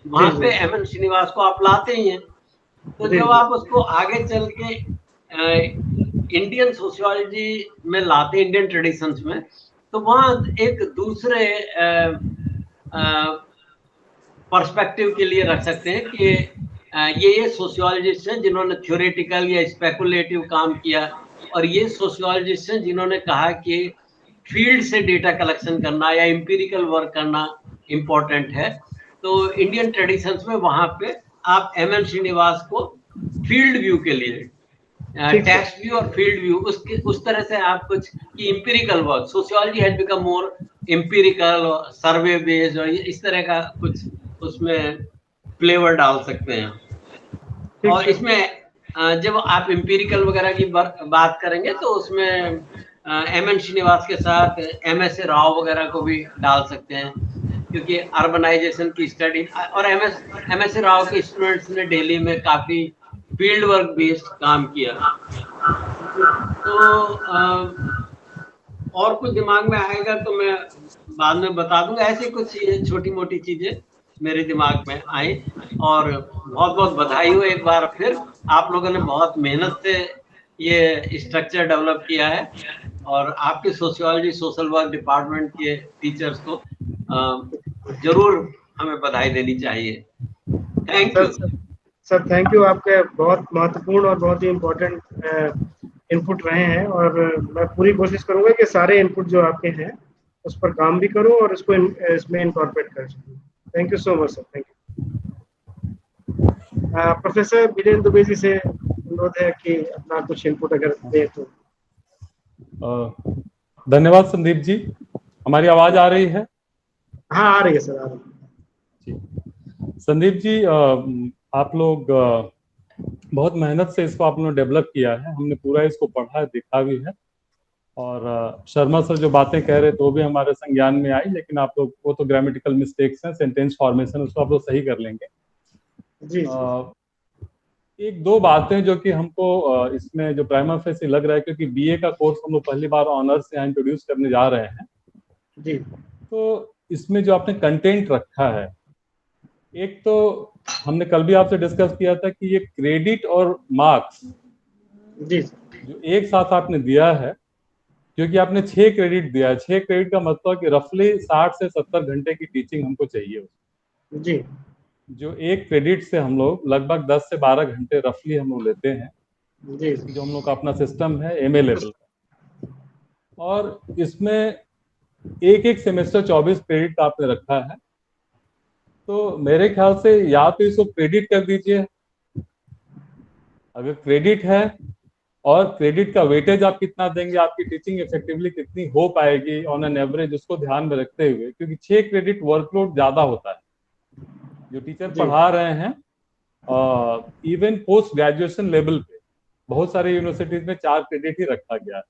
वहाँ पे M.M. श्रीनिवास को आप लाते ही हैं। तो जब आप उसको आगे चल के इंडियन सोशियोलॉजी में लाते, इंडियन ट्रेडिशंस में, तो वहाँ एक दूसरे पर्सपेक्टिव के लिए रख सकते हैं कि ये सोशियोलॉजिस्ट हैं जिन्होंने थ्योरेटिकल या स्पेकुलेटिव काम किया, और ये सोशियोलॉजिस्ट हैं जिन्होंने कहा कि फील्ड से डेटा कलेक्शन करना या एम्पिरिकल वर्क करना इम्पोर्टेंट है। तो इंडियन ट्रेडिशंस में वहाँ पे आप M.M. श्रीनिवास को फील्ड व्यू के लिए, टेक्स्ट व्यू और फील्ड व्यू, उस तरह से आप कुछ कि empirical work, sociology has become more empirical और सर्वे बेस्ड, और इस तरह का कुछ उसमें फ्लेवर डाल सकते हैं। और इसमें जब आप एम्पिरिकल वगैरह की बात करेंगे तो उसमें M.M. श्रीनिवास के साथ M.S. राव वगैरह को भी डाल सकते हैं, क्योंकि अर्बनाइजेशन की स्टडी, और M.S. राव के स्टूडेंट्स ने दिल्ली में काफी फील्ड वर्क बेस्ड काम किया। तो और कुछ दिमाग में आएगा तो मैं बाद में बता दूंगा। ऐसी कुछ छोटी मोटी चीजें मेरे दिमाग में आई, और बहुत बहुत बधाई हो एक बार फिर, आप लोगों ने बहुत मेहनत से ये स्ट्रक्चर डेवलप किया है, और आपके सोशियोलॉजी सोशल वर्क डिपार्टमेंट के टीचर्स को जरूर हमें बधाई देनी चाहिए। Thank you sir. Thank you, आपके बहुत महत्वपूर्ण और बहुत ही इम्पोर्टेंट इनपुट रहे हैं, और मैं पूरी कोशिश करूंगा कि सारे इनपुट जो आपके हैं उस पर काम भी करूं और इसको इसमें इनकॉर्पोरेट कर सकूं। Thank you so much sir. Thank you. Professor Birendra Dubey ji से अनुरोध है कि अपना कुछ इनपुट अगर दे तो। धन्यवाद संदीप जी। हमारी आवाज आ रही है? हाँ, आ रही है सर, आ रही है। संदीप जी, आप लोग बहुत मेहनत से इसको आप लोगों ने डेवलप किया है। हमने पूरा इसको पढ़ा, देखा भी है। और शर्मा सर जो बातें कह रहे थे वो भी हमारे संज्ञान में आई, लेकिन आप लोग वो तो ग्रामेटिकल मिस्टेक्स हैं, सेंटेंस फॉर्मेशन, उसको आप लोग सही कर लेंगे। जी एक दो बातें जो कि हमको इसमें जो प्राइमा फेसी लग रहा है, क्योंकि बीए का कोर्स हम लोग पहली बार ऑनर्स से यहाँ इंट्रोड्यूस करने जा रहे हैं, जी तो इसमें जो आपने कंटेंट रखा है, एक तो हमने कल भी आपसे डिस्कस किया था कि ये क्रेडिट और मार्क्स जी जो एक साथ आपने दिया है, क्योंकि आपने 6 क्रेडिट दिया है। 6 क्रेडिट का मतलब कि रफली 60 से 70 घंटे की टीचिंग हमको चाहिए। जी जो एक क्रेडिट से हम लोग लगभग 10 से 12 घंटे रफली हम लोग लेते हैं, जी जो हम लोग का अपना सिस्टम है एमए लेवल का। और इसमें एक एक सेमेस्टर 24 क्रेडिट का आपने रखा है, तो मेरे ख्याल से या तो इसको क्रेडिट कर दीजिए, अगर क्रेडिट है, और क्रेडिट का वेटेज आप कितना देंगे, आपकी टीचिंग इफेक्टिवली कितनी हो पाएगी ऑन एन एवरेज, उसको ध्यान में रखते हुए, क्योंकि 6 क्रेडिट वर्कलोड ज्यादा होता है। जो टीचर पढ़ा रहे हैं इवन पोस्ट ग्रेजुएशन लेवल पे बहुत सारे यूनिवर्सिटीज में 4 क्रेडिट ही रखा गया है।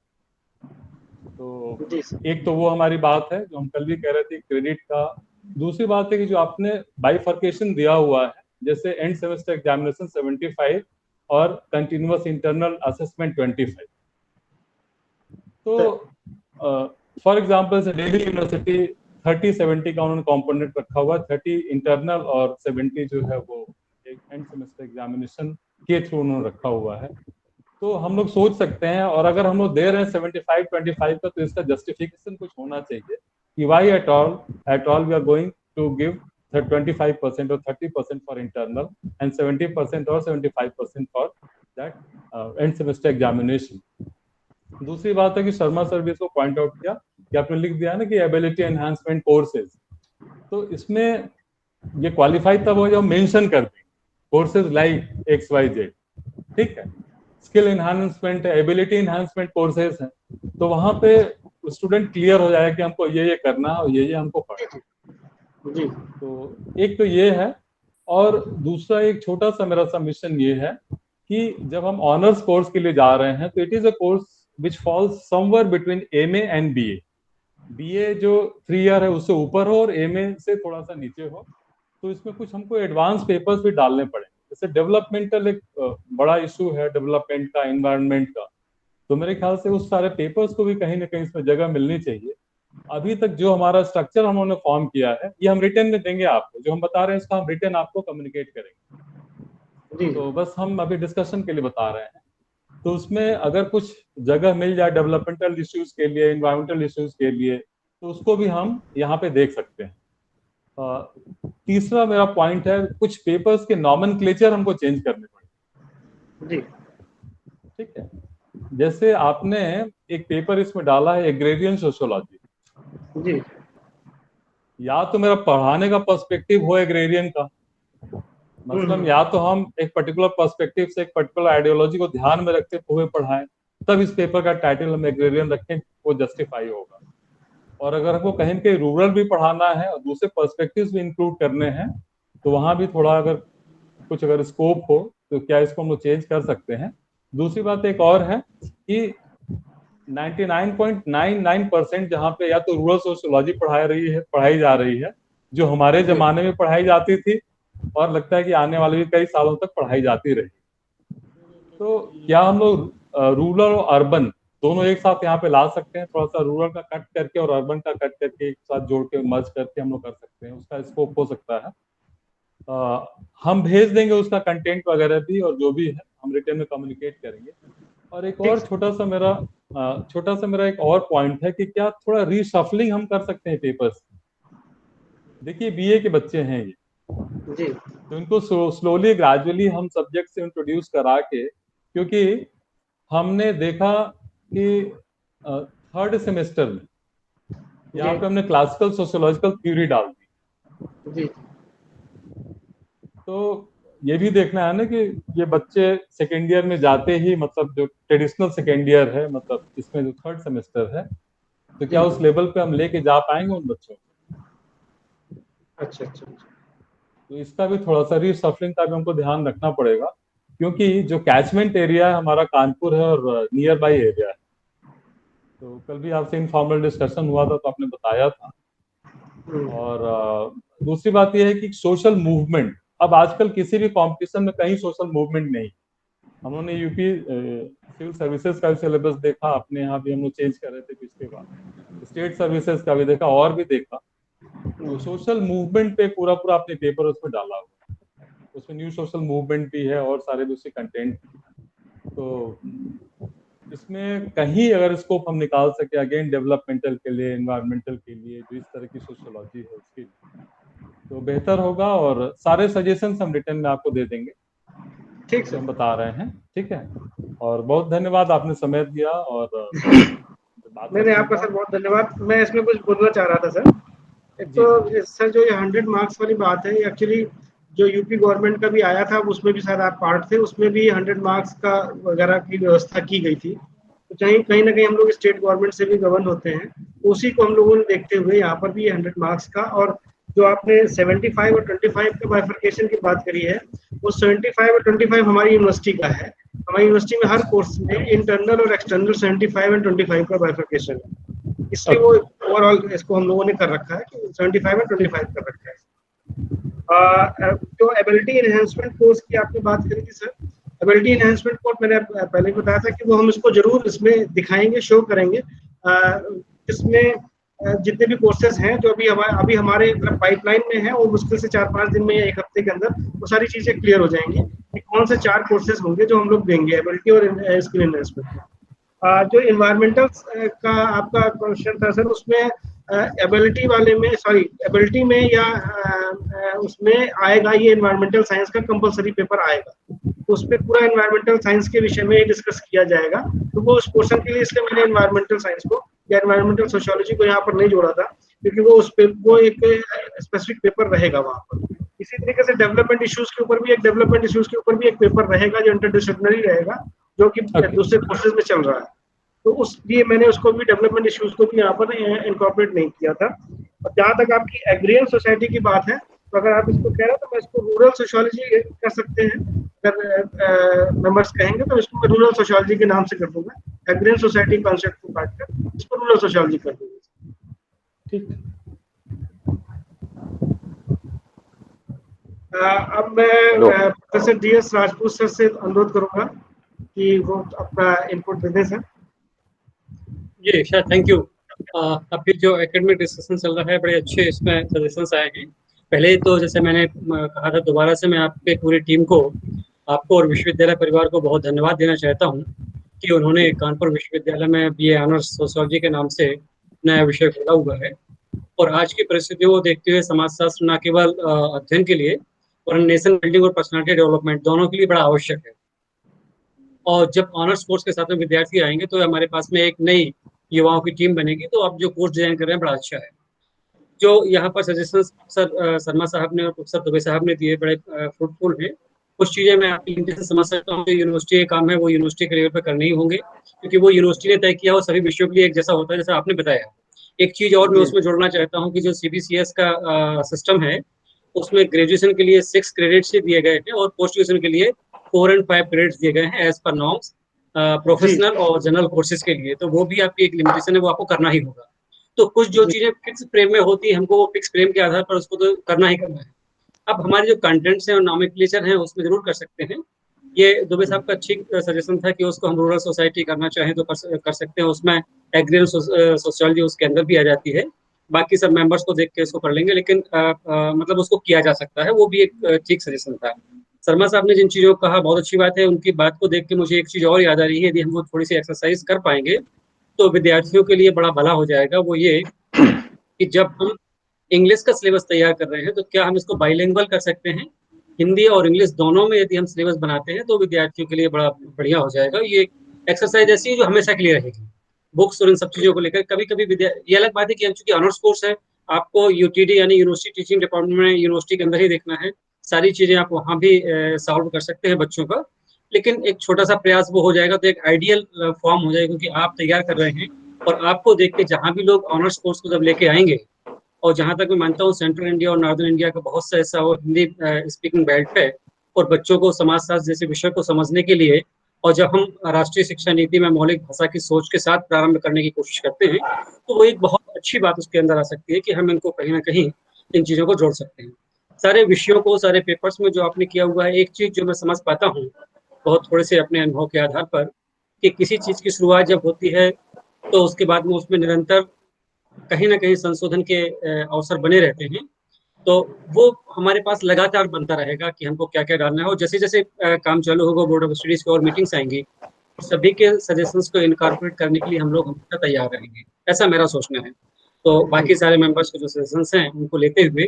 तो एक तो वो हमारी बात है जो हम कल भी कह रहे थे क्रेडिट का। दूसरी बात है कि जो आपने बाइफर्केशन दिया हुआ है, जैसे एंड सेमेस्टर एग्जामिनेशन 75 और कंटिन्यूअस इंटरनल असेसमेंट 25, तो फॉर एग्जांपल से दिल्ली यूनिवर्सिटी 30-70 का उन्होंने कंपोनेंट रखा हुआ, 30 इंटरनल और 70 जो है वो एक एंड सेमेस्टर एग्जामिनेशन के थ्रू उन्होंने रखा हुआ है। तो हम लोग सोच सकते हैं, और अगर हम लोग दे रहे हैं 75-25 का, तो इसका जस्टिफिकेशन कुछ होना चाहिए कि why at all we are going to give 25% और 30% फॉर इंटरनल एंड 70% और 75% for that end semester examination. दूसरी बात है कि शर्मा सर भी इसको पॉइंट आउट किया कि आपने लिख दिया ना कि एबिलिटी एनहांसमेंट कोर्सेज, तो इसमें ये क्वालिफाई तब हो जब मेंशन कर दें कोर्सेज लाइक XYZ, ठीक है। Skill enhancement, ability enhancement courses हैं, तो वहां पे स्टूडेंट क्लियर हो जाएगा कि हमको ये करना है और ये हमको पढ़ना जी। तो एक तो ये है, और दूसरा एक छोटा सा मेरा सबमिशन ये है कि जब हम ऑनर्स कोर्स के लिए जा रहे हैं, तो it is a course which falls somewhere between MA and BA। BA जो 3 ईयर है उससे ऊपर हो और MA से थोड़ा सा नीचे हो, तो इसमें कुछ हमको एडवांस पेपर्स भी डालने पड़े। जैसे डेवलपमेंटल एक बड़ा इशू है डेवलपमेंट का, एनवायरनमेंट का, तो मेरे ख्याल से उस सारे पेपर्स को भी कहीं ना कहीं इसमें जगह मिलनी चाहिए। अभी तक जो हमारा स्ट्रक्चर हम लोगों ने फॉर्म किया है, ये हम रिटर्न में देंगे आपको, जो हम बता रहे हैं इसका हम रिटर्न आपको कम्युनिकेट करेंगे। तो बस हम अभी डिस्कशन के लिए बता रहे हैं, तो उसमें अगर कुछ जगह मिल जाए डेवलपमेंटल इश्यूज के लिए, एनवायरमेंटल इश्यूज के लिए, तो उसको भी हम यहाँ पे देख सकते हैं। तीसरा मेरा पॉइंट है, कुछ पेपर्स के नॉमेनक्लेचर हमको चेंज करने पड़े जी, ठीक है। जैसे आपने एक पेपर इसमें डाला है एग्रेरियन सोशियोलॉजी जी, या तो मेरा पढ़ाने का पर्सपेक्टिव हो एग्रेरियन का, मतलब या तो हम एक पर्टिकुलर पर्सपेक्टिव से एक पर्टिकुलर आइडियोलॉजी को ध्यान में रखते हुए पढ़ाएं, तब इस पेपर का टाइटल हम एग्रेरियन रखें, वो जस्टिफाई होगा। और अगर हमको कहीं कहीं रूरल भी पढ़ाना है और दूसरे पर्सपेक्टिव्स भी इंक्लूड करने हैं, तो वहां भी थोड़ा अगर स्कोप हो तो क्या इसको हम लोग चेंज कर सकते हैं। दूसरी बात एक और है कि 99.99% जहाँ पे या तो रूरल सोशियोलॉजी पढ़ाई जा रही है, जो हमारे जमाने में पढ़ाई जाती थी और लगता है कि आने वाले भी कई सालों तक पढ़ाई जाती रहेगी। तो क्या हम लोग रूरल और अर्बन दोनों एक साथ यहाँ पे ला सकते हैं? थोड़ा सा रूरल का कट करके और अर्बन का कट करके एक साथ जोड़ के मर्ज करके हम लोग कर सकते हैं, उसका स्कोप हो सकता है। हम भेज देंगे उसका कंटेंट वगैरह भी, और जो भी है हम रिटर्न में कम्युनिकेट करेंगे। और एक और छोटा सा मेरा एक और पॉइंट है कि क्या थोड़ा रीशफलिंग हम कर सकते हैं पेपर्स। देखिए बीए के बच्चे हैं ये जी, तो इनको स्लोली ग्रेजुअली हम सब्जेक्ट से इंट्रोड्यूस करा के, क्योंकि हमने देखा कि 3rd सेमेस्टर में यहाँ पे हमने क्लासिकल सोशियोलॉजिकल थ्योरी डाल दी जी, तो ये भी देखना है ना कि ये बच्चे सेकेंड ईयर में जाते ही, मतलब जो ट्रेडिशनल सेकेंड ईयर है, मतलब इसमें जो 3rd सेमेस्टर है, तो क्या उस लेवल पे हम लेके जा पाएंगे उन बच्चों को? अच्छा, तो इसका भी थोड़ा सा रीशफलिंग का भी हमको ध्यान रखना पड़ेगा, क्योंकि जो कैचमेंट एरिया है हमारा कानपुर है और नियर बाई एरिया है। तो कल भी आपसे इनफॉर्मल डिस्कशन हुआ था तो आपने बताया था। और दूसरी बात यह है कि सोशल मूवमेंट, अब आजकल किसी भी कंपटीशन में कहीं सोशल मूवमेंट नहीं। हमने यूपी सिविल सर्विसेज का भी सिलेबस देखा, अपने यहाँ भी हम लोग चेंज कर रहे थे पिछले बार, स्टेट सर्विसेज का भी देखा और भी देखा, तो सोशल मूवमेंट पे पूरा पूरा अपने पेपर उसमें डाला हुआ, उसमें न्यू सोशल मूवमेंट भी है और सारे दूसरे कंटेंट। तो इसमें कहीं अगर स्कोप हम निकाल सके अगेन डेवलपमेंटल के लिए, एनवायरमेंटल के लिए, जो इस तरह की सोशियोलॉजी है उसके लिए, तो बेहतर होगा। और सारे सजेशंस हम रिटर्न में आपको दे देंगे, ठीक है, हम बता रहे हैं। ठीक है, और बहुत धन्यवाद आपने समय दिया। और नहीं आपका सर बहुत धन्यवाद। मैं इसमें कुछ बोलना चाह रहा था सर। एक तो सर जो ये 100 मार्क्स वाली बात है, एक्चुअली जो यूपी गवर्नमेंट का भी आया था उसमें भी शायद आप पार्ट थे, उसमें भी 100 मार्क्स का वगैरह की व्यवस्था की गई थी। तो कहीं ना कहीं हम लोग स्टेट गवर्नमेंट से भी गवर्न होते हैं, उसी को हम लोगों ने देखते हुए यहाँ पर भी 100 मार्क्स का, और जो आपने 75 और 25 का बाइफर्केशन की बात करी है, वो 75 और 25 हमारी यूनिवर्सिटी का है। हमारी यूनिवर्सिटी में हर कोर्स में इंटरनल और एक्सटर्नल 75 और 25 का बाइफर्केशन है, इसलिए वो ओवरऑल इसको हम लोगों ने कर रखा है कि 75 और 25 कर रखा है। जो एबिलिटी एनहेंसमेंट कोर्स की आपने बात करी थी सर, एबिलिटी एनहेंसमेंट कोर्स मैंने पहले बताया था कि वो हम इसको जरूर इसमें दिखाएंगे, शो करेंगे। इसमें जितने भी कोर्सेज हैं जो अभी हमारे पाइपलाइन में है, वो मुश्किल से 4-5 दिन में या 1 हफ्ते के अंदर वो सारी चीजें क्लियर हो जाएंगी कि कौन से 4 कोर्सेज होंगे जो हम लोग देंगे एबिलिटी और स्किल एनहेंसमेंट में। जो इन्वायरमेंटल का आपका क्वेश्चन था सर, उसमें एबिलिटी वाले में, सॉरी एबिलिटी में या उसमें आएगा ये इन्वायरमेंटल साइंस का कंपलसरी पेपर आएगा, तो उस पर पूरा इन्वायरमेंटल साइंस के विषय में डिस्कस किया जाएगा। तो वो उस पोर्शन के लिए इसलिए मैंने इन्वायरमेंटल साइंस को या इन्वायरमेंटल सोशियोलॉजी को यहाँ पर नहीं जोड़ा था, क्योंकि वो एक स्पेसिफिक पेपर रहेगा वहाँ पर। इसी तरीके से डेवलपमेंट इश्यूज के ऊपर भी एक पेपर रहेगा जो इंटरडिसिप्लिनरी रहेगा, जो कि दूसरे कोर्सेज में चल रहा है। तो उसलिए मैंने उसको भी, डेवलपमेंट इश्यूज को भी यहाँ पर इनकॉर्पोरेट नहीं किया था। और जहाँ तक आपकी एग्रीरियल सोसाइटी की बात है, तो अगर आप इसको कह रहे हो तो मैं इसको रूरल सोशियोलॉजी कर सकते हैं, अगर मेंबर्स कहेंगे तो इसको मैं रूरल सोशियोलॉजी के नाम से कर दूंगा। एग्रीरियल सोसाइटी कॉन्सेप्ट को काट कर इसको रूरल सोशियोलॉजी कर दूंगा। ठीक। अब मैं प्रोफेसर DS राजपूत सर से अनुरोध करूंगा कि वो अपना इनपुट दे दें सर। जी सर, थैंक यू। अभी जो एकेडमिक डिस्कशन चल रहा है, बड़े अच्छे इसमें सजेशंस आए हैं। पहले तो जैसे मैंने कहा था, दोबारा से मैं आपके पूरी टीम को, आपको और विश्वविद्यालय परिवार को बहुत धन्यवाद देना चाहता हूँ कि उन्होंने कानपुर विश्वविद्यालय में BA ऑनर्स सोशियोलॉजी के नाम से नया विषय खोला हुआ है। और आज की परिस्थितियों को देखते हुए समाजशास्त्र न केवल अध्ययन के लिए, और नेशन बिल्डिंग और पर्सनालिटी डेवलपमेंट दोनों के लिए बड़ा आवश्यक है। और जब ऑनर्स कोर्स के साथ में विद्यार्थी आएंगे तो हमारे पास में एक नई युवाओं की टीम बनेगी। तो आप जो कोर्स डिजाइन कर रहे हैं बड़ा अच्छा है। जो यहाँ पर सजेशंस सर शर्मा साहब ने और प्रोफेसर दुबे साहब ने दिए, बड़े फ्रूटफुल हैं। कुछ चीज़ें मैं आपकी लिंक से समझ सकता हूँ कि यूनिवर्सिटी के काम है वो यूनिवर्सिटी के लेवल पर करने ही होंगे, क्योंकि वो यूनिवर्सिटी ने तय किया हो सभी विषयों के लिए एक जैसा होता है, जैसा आपने बताया। एक चीज़ और मैं उसमें जोड़ना चाहता हूँ कि जो CBCS का सिस्टम है, उसमें ग्रेजुएशन के लिए 6 क्रेडिट्स दिए गए हैं और पोस्ट ग्रेजुएशन के लिए 4 और 5 क्रेडिट्स दिए गए हैं एज पर नॉर्म्स, प्रोफेशनल और जनरल कोर्सेज के लिए। तो वो भी आपकी एक लिमिटेशन है, वो आपको करना ही होगा। तो कुछ जो चीजें फिक्स फ्रेम में होती है, हमको वो फिक्स फ्रेम के आधार पर उसको तो करना ही करना है। अब हमारे जो कंटेंट्स हैं और नॉमेनक्लेचर हैं उसमें जरूर कर सकते हैं। ये दुबे साहब का अच्छी सजेशन था कि उसको हम रूरल सोसाइटी करना चाहें तो कर सकते हैं। उसमें एग्रीरियल सोशियोलॉजी उसके अंदर भी आ जाती है। बाकी सब मेंबर्स को देख के इसको कर लेंगे, लेकिन मतलब उसको किया जा सकता है। वो भी एक ठीक सजेशन था। शर्मा साहब ने जिन चीज़ों को कहा बहुत अच्छी बात है। उनकी बात को देख के मुझे एक चीज़ और याद आ रही है, यदि हम वो थोड़ी सी एक्सरसाइज कर पाएंगे तो विद्यार्थियों के लिए बड़ा भला हो जाएगा। वो ये कि जब हम इंग्लिश का सिलेबस तैयार कर रहे हैं तो क्या हम इसको बाइलिंगुअल कर सकते हैं, हिंदी और इंग्लिश दोनों में यदि हम सिलेबस बनाते हैं तो विद्यार्थियों के लिए बड़ा बढ़िया हो जाएगा। ये एक्सरसाइज ऐसी है जो हमेशा के लिए रहेगी, बुक्स और इन सब चीज़ों को लेकर। कभी कभी ये अलग बात है कि हम चूंकि ऑनर्स कोर्स है, आपको UTD यानी यूनिवर्सिटी टीचिंग डिपार्टमेंट में यूनिवर्सिटी के अंदर ही देखना है। सारी चीज़ें आप वहाँ भी सॉल्व कर सकते हैं बच्चों का, लेकिन एक छोटा सा प्रयास वो हो जाएगा तो एक आइडियल फॉर्म हो जाएगा, क्योंकि आप तैयार कर रहे हैं। और आपको देख के जहाँ भी लोग ऑनर्स कोर्स को जब लेके आएंगे और जहाँ तक मैं मानता हूँ सेंट्रल इंडिया और नॉर्दर्न इंडिया का बहुत सा ऐसा वो हिंदी स्पीकिंग बेल्ट है, और बच्चों को समाजशास्त्र जैसे विषय को समझने के लिए, और जब हम राष्ट्रीय शिक्षा नीति में मौलिक भाषा की सोच के साथ प्रारंभ करने की कोशिश करते हैं, तो वो एक बहुत अच्छी बात उसके अंदर आ सकती है कि हम इनको कहीं ना कहीं इन चीज़ों को जोड़ सकते हैं। सारे विषयों को, सारे पेपर्स में जो आपने किया हुआ है, एक चीज़ जो मैं समझ पाता हूँ बहुत थोड़े से अपने अनुभव के आधार पर, कि किसी चीज़ की शुरुआत जब होती है तो उसके बाद में उसमें निरंतर कहीं ना कहीं संशोधन के अवसर बने रहते हैं। तो वो हमारे पास लगातार बनता रहेगा कि हमको क्या क्या डालना है, और जैसे जैसे काम चालू होगा, बोर्ड ऑफ स्टडीज की और मीटिंग्स आएंगी, सभी के सजेशंस को इनकॉर्पोरेट करने के लिए हम लोग हमेशा तैयार रहेंगे, ऐसा मेरा सोचना है। तो बाकी सारे मेंबर्स के जो सजेशंस हैं उनको लेते हुए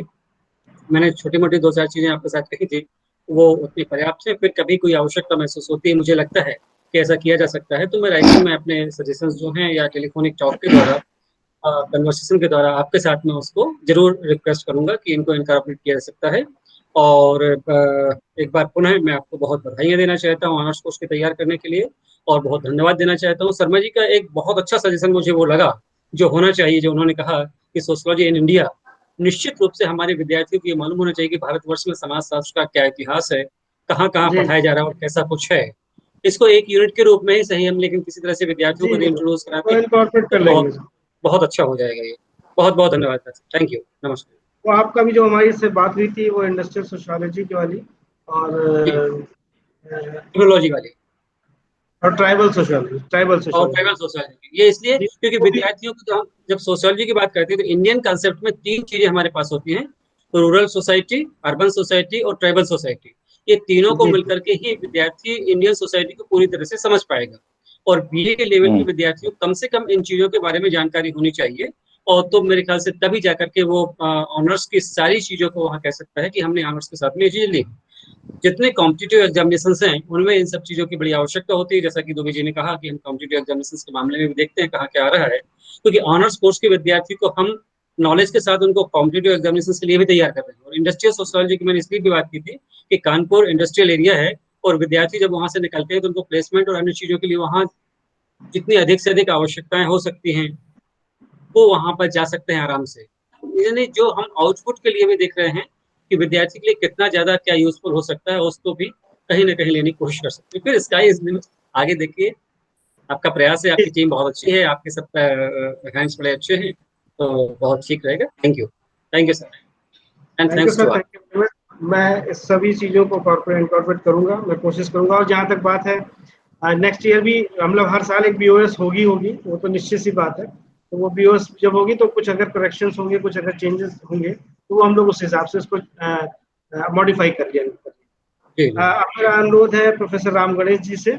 मैंने छोटी मोटी 2-4 चीजें आपके साथ कही थी, वो उतनी पर्याप्त है। फिर कभी कोई आवश्यकता महसूस होती है, मुझे लगता है कि ऐसा किया जा सकता है, तो मैं राइटिंग में अपने सजेशंस जो हैं या टेलीफोनिक टॉक के द्वारा, कन्वर्सेशन के द्वारा आपके साथ में उसको जरूर रिक्वेस्ट करूंगा कि इनको इनकॉर्पोरेट किया जा सकता है। और एक बार पुनः मैं आपको बहुत बधाइयाँ देना चाहता हूँ ऑनर्स कोर्स के तैयार करने के लिए, और बहुत धन्यवाद देना चाहता हूँ। शर्मा जी का एक बहुत अच्छा सजेशन मुझे वो लगा जो होना चाहिए, जो उन्होंने कहा कि सोशियोलॉजी इन इंडिया, निश्चित रूप से हमारे विद्यार्थियों को ये मालूम होना चाहिए कि भारतवर्ष में समाजशास्त्र का क्या इतिहास है, कहाँ कहाँ जी पढ़ाया जा रहा है और कैसा कुछ है। इसको एक यूनिट के रूप में ही सही हम, लेकिन किसी तरह से विद्यार्थियों को जी इंट्रोड्यूस कराते वो हैं इनकॉर्पोरेट तो कर लेंगे। बहुत बहुत अच्छा हो जाएगा ये। बहुत बहुत धन्यवाद, थैंक यू, नमस्कार। वो आपका भी जो हमारी से बात हुई थी वो इंडस्ट्रियल सोशियोलॉजी की वाली, जी, और टेक्नोलॉजी वाली और ट्राइबल सोशियोलॉजी, ट्राइबल और सोशियोलॉजी। ट्राइबल सोसाइटी, ये इसलिए जी क्योंकि वो भी। विद्यार्थियों को जब सोशियोलॉजी की बात करते हैं तो इंडियन कंसेप्ट में 3 चीजें हमारे पास होती हैं, रूरल सोसाइटी, अर्बन सोसाइटी और ट्राइबल सोसाइटी। ये तीनों को जी मिलकर के ही विद्यार्थी इंडियन सोसाइटी को पूरी तरह से समझ पाएगा। और बीए के लेवल के विद्यार्थियों को कम से कम इन चीजों के बारे में जानकारी होनी चाहिए, और तो मेरे ख्याल से तभी जाकर के वो ऑनर्स की सारी चीजों को वहाँ कह सकता है कि हमने ऑनर्स के साथ में ये चीज ली। जितने कॉम्पिटिटिव एग्जामिनेशंस हैं उनमें इन सब चीज़ों की बड़ी आवश्यकता होती है, जैसा कि दुबे जी ने कहा कि हम कॉम्पिटिटिव एग्जामिनेशंस के मामले में भी देखते हैं कहाँ क्या आ रहा है, क्योंकि ऑनर्स कोर्स के विद्यार्थी को हम नॉलेज के साथ उनको कॉम्पिटिटिव एग्जामिनेशंस के लिए भी तैयार कर रहे हैं। और इंडस्ट्रियल सोशियोलॉजी की मैंने इसलिए भी बात की थी कि कानपुर इंडस्ट्रियल एरिया है, और विद्यार्थी जब वहाँ से निकलते हैं तो उनको प्लेसमेंट और अन्य चीज़ों के लिए वहाँ जितनी अधिक से अधिक आवश्यकताएं हो सकती हैं वो वहां पर जा सकते हैं आराम से। यानी जो हम आउटपुट के लिए भी देख रहे हैं कि विद्यार्थी के लिए कितना ज्यादा क्या यूजफुल हो सकता है, उसको भी कहीं ना कहीं लेने की कोशिश कर सकते हैं। फिर स्काई इज लिमिट, आगे देखिए, आपका प्रयास है, आपकी टीम बहुत अच्छी है, आपके सब हैंड्स बड़े अच्छे हैं, तो बहुत ठीक रहेगा। Thank you sir, and thank you thanks sir, to all. Thank you. मैं इस सभी चीज़ों को इनकॉर्पोरेट करूंगा, मैं कोशिश करूंगा। और जहाँ तक बात है, नेक्स्ट ईयर भी हम लोग हर साल एक बीओएस होगी, वो तो निश्चित सी बात है। तो वो बीओएस जब होगी तो कुछ अगर करेक्शंस होंगे, कुछ अगर चेंजेस होंगे, तो वो हम लोग उस हिसाब से उसको मॉडिफाई कर लेंगे। अब मेरा अनुरोध है प्रोफेसर राम गणेश जी से।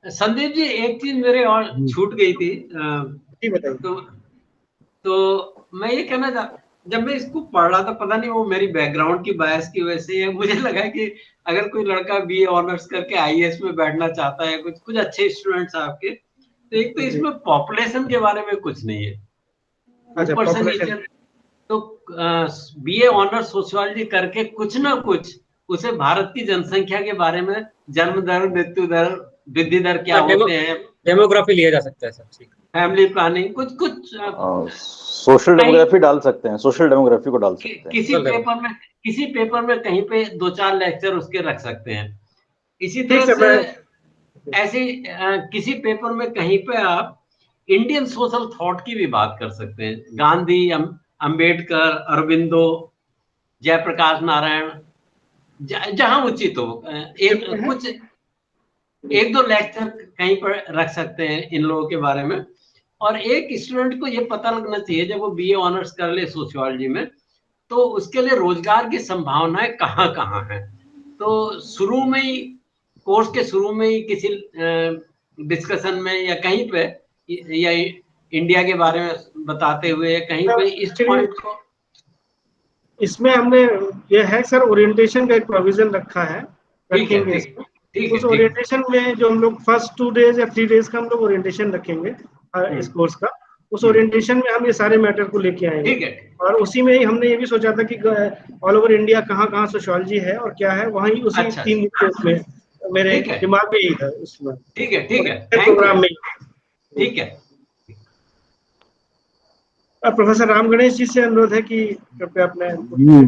संदीप जी, एक चीज मेरे और छूट गई थी। जी बताइए। तो मैं ये कहना चाहता, जब मैं इसको पढ़ रहा था, पता नहीं वो मेरी बैकग्राउंड की बायस की वजह से मुझे लगा कि अगर कोई लड़का बीए ऑनर्स करके आईएएस में बैठना चाहता है, कुछ कुछ अच्छे स्टूडेंट्स आपके, तो एक तो इसमें पॉपुलेशन के बारे में कुछ नहीं है, अच्छा, ऊपर से पॉपुलेशन। नीचे। तो बीए ऑनर्स सोशियोलॉजी करके कुछ ना कुछ उसे भारत की जनसंख्या के बारे में, जन्म दर, मृत्यु दर, वृद्धि दर क्या होते हैं, डेमोग्राफी लिया जा सकता है सर, ठीक। फैमिली प्लानिंग, कुछ कुछ सोशल डेमोग्राफी डाल सकते हैं, सोशल डेमोग्राफी को डाल सकते हैं। किसी पेपर में कहीं पे 2-4 लेक्चर उसके रख सकते हैं। इसी ठीक तरह है, से ऐसे किसी पेपर में कहीं पे आप इंडियन सोशल थॉट की भी बात कर सकते हैं। गांधी, अंबेडकर, अरविंदो, जयप्रकाश नारायण, जहां उचित हो, एक दो लेक्चर कहीं पर रख सकते हैं इन लोगों के बारे में। और एक स्टूडेंट को ये पता लगना चाहिए जब वो बीए ऑनर्स कर ले सोशियोलॉजी में, तो उसके लिए रोजगार की संभावनाएं कहाँ कहाँ हैं। तो शुरू में ही, कोर्स के शुरू में ही किसी डिस्कशन में या कहीं पे, या इंडिया के बारे में बताते हुए कहीं पे इस पॉइंट को, इसमें हमने ये है सर, ओरिएंटेशन का एक प्रोविजन रखा है, रखेंगे इसमें। उस ओरिएंटेशन में जो हम लोग फर्स्ट 2 डेज या 3 डेज का हम लोग ओरिएंटेशन रखेंगे इस कोर्स का, उस ओरिएंटेशन में हम ये सारे मैटर को लेके आएंगे। ठीक है। और उसी में ही हमने ये भी सोचा था कि ऑल ओवर इंडिया कहाँ कहाँ सोशियोलॉजी है और क्या है, वहीं उसी 3 दिन में मेरे दिमाग में यही था उसमें। ठीक है, प्रोग्राम में। ठीक है। प्रोफेसर राम गणेश जी से अनुरोध है कि कृपया अपने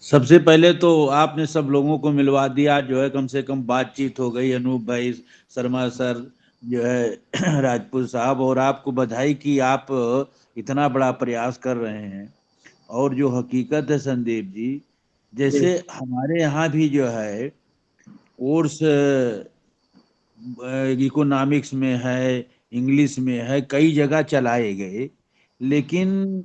सबसे पहले तो आपने सब लोगों को मिलवा दिया, जो है कम से कम बातचीत हो गई। अनूप भाई, शर्मा सर, जो है राजपूत साहब, और आपको बधाई कि आप इतना बड़ा प्रयास कर रहे हैं। और जो हकीकत है संदीप जी, जैसे हमारे यहाँ भी जो है कोर्स इकोनॉमिक्स में है, इंग्लिश में है, कई जगह चलाए गए, लेकिन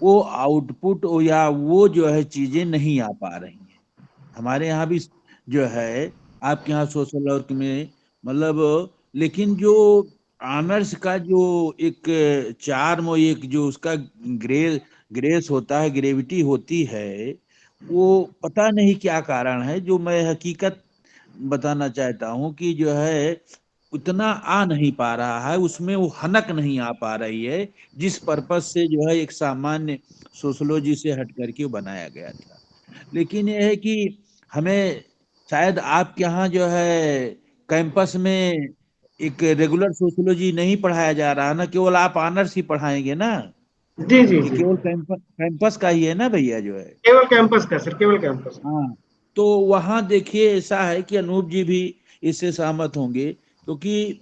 वो आउटपुट या वो जो है चीजें नहीं आ पा रही हैं। हमारे यहाँ भी जो है, आपके यहाँ सोशल वर्क में मतलब, लेकिन जो ऑनर्स का जो एक चार्म और एक जो उसका ग्रेस होता है, ग्रेविटी होती है, वो पता नहीं क्या कारण है, जो मैं हकीकत बताना चाहता हूँ कि जो है उतना आ नहीं पा रहा है, उसमें वो हनक नहीं आ पा रही है, जिस पर्पस से जो है एक सामान्य सोशोलॉजी से हट करके बनाया गया था। लेकिन यह है कि हमें शायद आपके यहाँ जो है कैंपस में एक रेगुलर सोशोलॉजी नहीं पढ़ाया जा रहा ना, केवल आप ऑनर्स ही पढ़ाएंगे ना? जी जी ये जी, केवल कैंपस का ही है ना भैया, जो है? केवल कैंपस का सर, केवल कैंपस। हाँ, तो वहाँ देखिए ऐसा है कि अनूप जी भी इससे सहमत होंगे, क्योंकि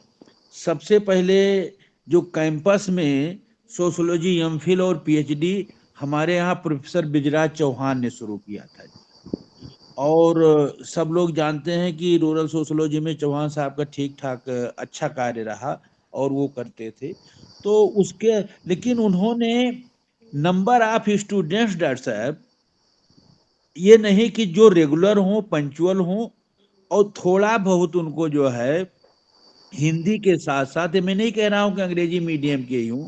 सबसे पहले जो कैंपस में सोशोलॉजी एमफिल और पीएचडी हमारे यहाँ प्रोफेसर बिजराज चौहान ने शुरू किया था। और सब लोग जानते हैं कि रूरल सोशोलॉजी में चौहान साहब का ठीक ठाक अच्छा कार्य रहा और वो करते थे। तो उसके, लेकिन उन्होंने नंबर ऑफ स्टूडेंट्स, डॉक्टर साहब, ये नहीं कि जो रेगुलर हो, पंचुअल हो, और थोड़ा बहुत उनको जो है हिंदी के साथ साथ, मैं नहीं कह रहा हूं कि अंग्रेजी मीडियम के ही हूं,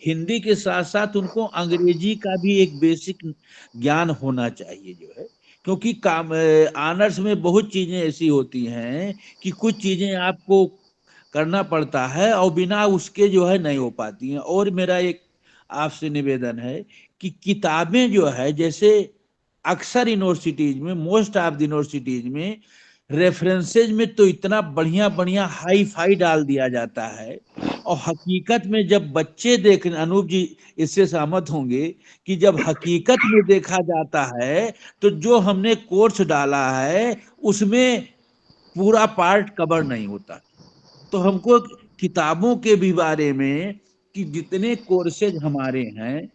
हिंदी के साथ साथ उनको अंग्रेजी का भी एक बेसिक ज्ञान होना चाहिए, जो है, क्योंकि काम ऑनर्स में बहुत चीजें ऐसी होती हैं कि कुछ चीजें आपको करना पड़ता है और बिना उसके जो है नहीं हो पाती हैं। और मेरा एक आपसे निवेदन है कि किताबें जो है, जैसे अक्सर यूनिवर्सिटीज में, मोस्ट ऑफ द यूनिवर्सिटीज में रेफरेंसेज में तो इतना बढ़िया बढ़िया हाई फाई डाल दिया जाता है, और हकीकत में जब बच्चे देख, अनूप जी इससे सहमत होंगे कि जब हकीकत में देखा जाता है तो जो हमने कोर्स डाला है उसमें पूरा पार्ट कवर नहीं होता। तो हमको किताबों के भी बारे में, कि जितने कोर्सेज हमारे हैं,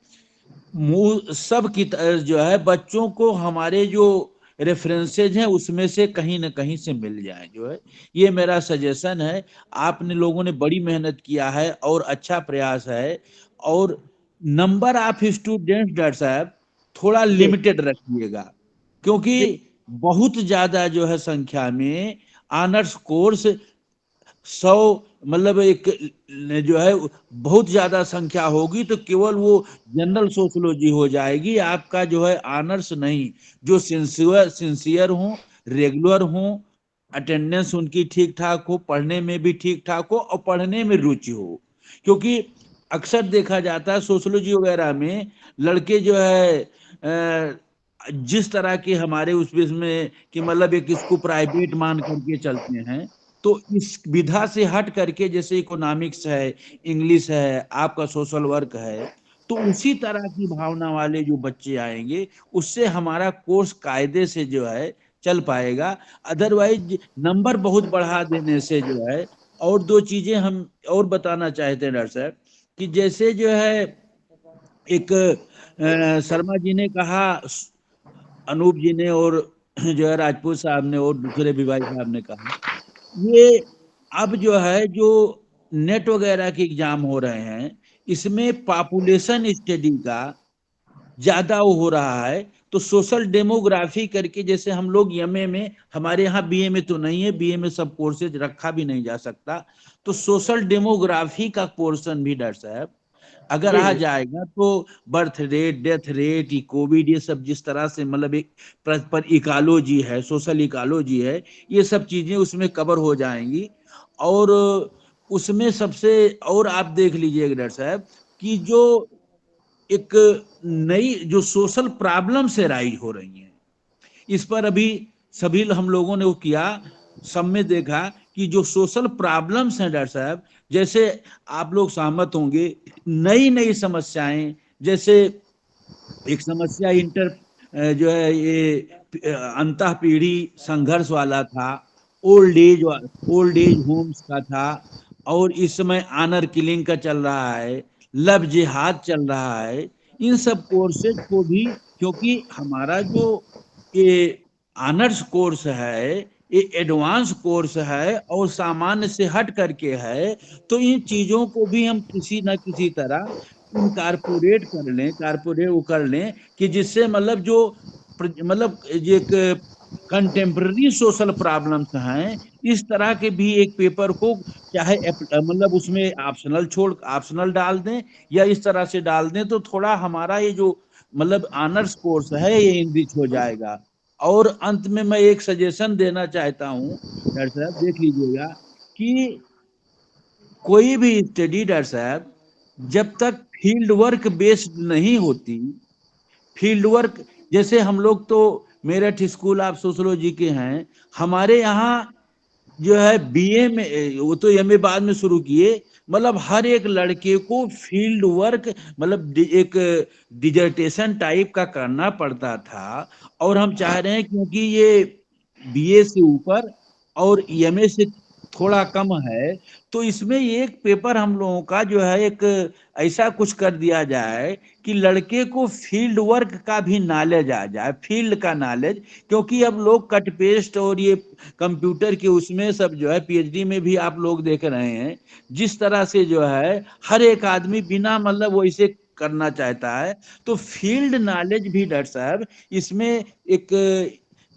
सब की जो है बच्चों को हमारे जो रेफरेंसेज हैं उसमें से कहीं ना कहीं से मिल जाए, जो है ये मेरा सजेशन है। आपने लोगों ने बड़ी मेहनत किया है और अच्छा प्रयास है, और नंबर ऑफ स्टूडेंट्स, डॉक्टर साहब, थोड़ा लिमिटेड रखिएगा, क्योंकि बहुत ज्यादा जो है संख्या में ऑनर्स कोर्स 100, मतलब एक जो है बहुत ज्यादा संख्या होगी तो केवल वो जनरल सोशोलॉजी हो जाएगी, आपका जो है ऑनर्स नहीं। जो सिंसियर हो, रेगुलर हो, अटेंडेंस उनकी ठीक ठाक हो, पढ़ने में भी ठीक ठाक हो और पढ़ने में रुचि हो, क्योंकि अक्सर देखा जाता है सोशोलॉजी वगैरह में लड़के जो है जिस तरह के हमारे उसमें कि मतलब एक इसको प्राइवेट मान करके चलते हैं, तो इस विधा से हट करके जैसे इकोनॉमिक्स है, इंग्लिश है, आपका सोशल वर्क है, तो उसी तरह की भावना वाले जो बच्चे आएंगे उससे हमारा कोर्स कायदे से जो है चल पाएगा। अदरवाइज नंबर बहुत बढ़ा देने से जो है, और दो चीजें हम और बताना चाहते हैं डॉक्टर साहब, कि जैसे जो है एक शर्मा जी ने कहा, अनूप जी ने, और जो है राजपूत साहब ने, और दूसरे भी भाई साहब ने कहा, ये अब जो है जो नेट वगैरह के एग्जाम हो रहे हैं, इसमें पॉपुलेशन स्टडी का ज्यादा वो हो रहा है। तो सोशल डेमोग्राफी करके, जैसे हम लोग एमए में, हमारे यहाँ बीए में तो नहीं है, बीए में सब कोर्सेज रखा भी नहीं जा सकता, तो सोशल डेमोग्राफी का पोर्शन भी डॉक्टर साहब अगर आ जाएगा तो birth rate, death rate, Covid, ये सब जिस तरह से मतलब एक पर इकोलॉजी है, सोशल इकोलॉजी है, ये सब चीजें उसमें कवर हो जाएंगी। और उसमें सबसे, और आप देख लीजिएगा डॉक्टर साहब कि जो एक नई जो सोशल प्रॉब्लम से राइज हो रही है, इस पर अभी सभी हम लोगों ने वो किया, सब में देखा कि जो सोशल प्रॉब्लम्स हैं डॉक्टर साहब, जैसे आप लोग सहमत होंगे, नई नई समस्याएं, जैसे एक समस्या जो है ये अंतः पीढ़ी संघर्ष वाला था, ओल्ड एज होम्स का था, और इस समय ऑनर किलिंग का चल रहा है, लव जिहाद चल रहा है। इन सब कोर्सेज को भी, क्योंकि हमारा जो ये ऑनर्स कोर्स है ये एडवांस कोर्स है और सामान्य से हट करके है, तो इन चीजों को भी हम किसी न किसी तरह इनकारपोरेट कर लें कि जिससे मतलब जो मतलब ये कंटेम्प्रेरी सोशल प्रॉब्लम्स हैं, इस तरह के भी एक पेपर को चाहे मतलब उसमें ऑप्शनल डाल दें या इस तरह से डाल दें, तो थोड़ा हमारा ये जो मतलब ऑनर्स कोर्स है ये इनरिच हो जाएगा। और अंत में मैं एक सजेशन देना चाहता हूँ डॉक्टर साहब, देख लीजिएगा कि कोई भी स्टडी डॉक्टर साहब जब तक फील्ड वर्क बेस्ड नहीं होती, फील्ड वर्क जैसे हम लोग तो मेरठ स्कूल ऑफ सोशोलॉजी के हैं, हमारे यहाँ जो है बीए में, वो तो एमए बाद में शुरू किए, मतलब हर एक लड़के को फील्ड वर्क मतलब एक डिजर्टेशन टाइप का करना पड़ता था। और हम चाह रहे हैं क्योंकि ये बीए से ऊपर और एमए से थोड़ा कम है, तो इसमें एक पेपर हम लोगों का जो है एक ऐसा कुछ कर दिया जाए कि लड़के को फील्ड वर्क का भी नॉलेज आ जाए, फील्ड का नॉलेज। क्योंकि अब लोग कट पेस्ट और ये कंप्यूटर के उसमें सब जो है पीएचडी में भी आप लोग देख रहे हैं, जिस तरह से जो है हर एक आदमी बिना मतलब वैसे करना चाहता है। तो फील्ड नॉलेज भी डॉक्टर साहब इसमें एक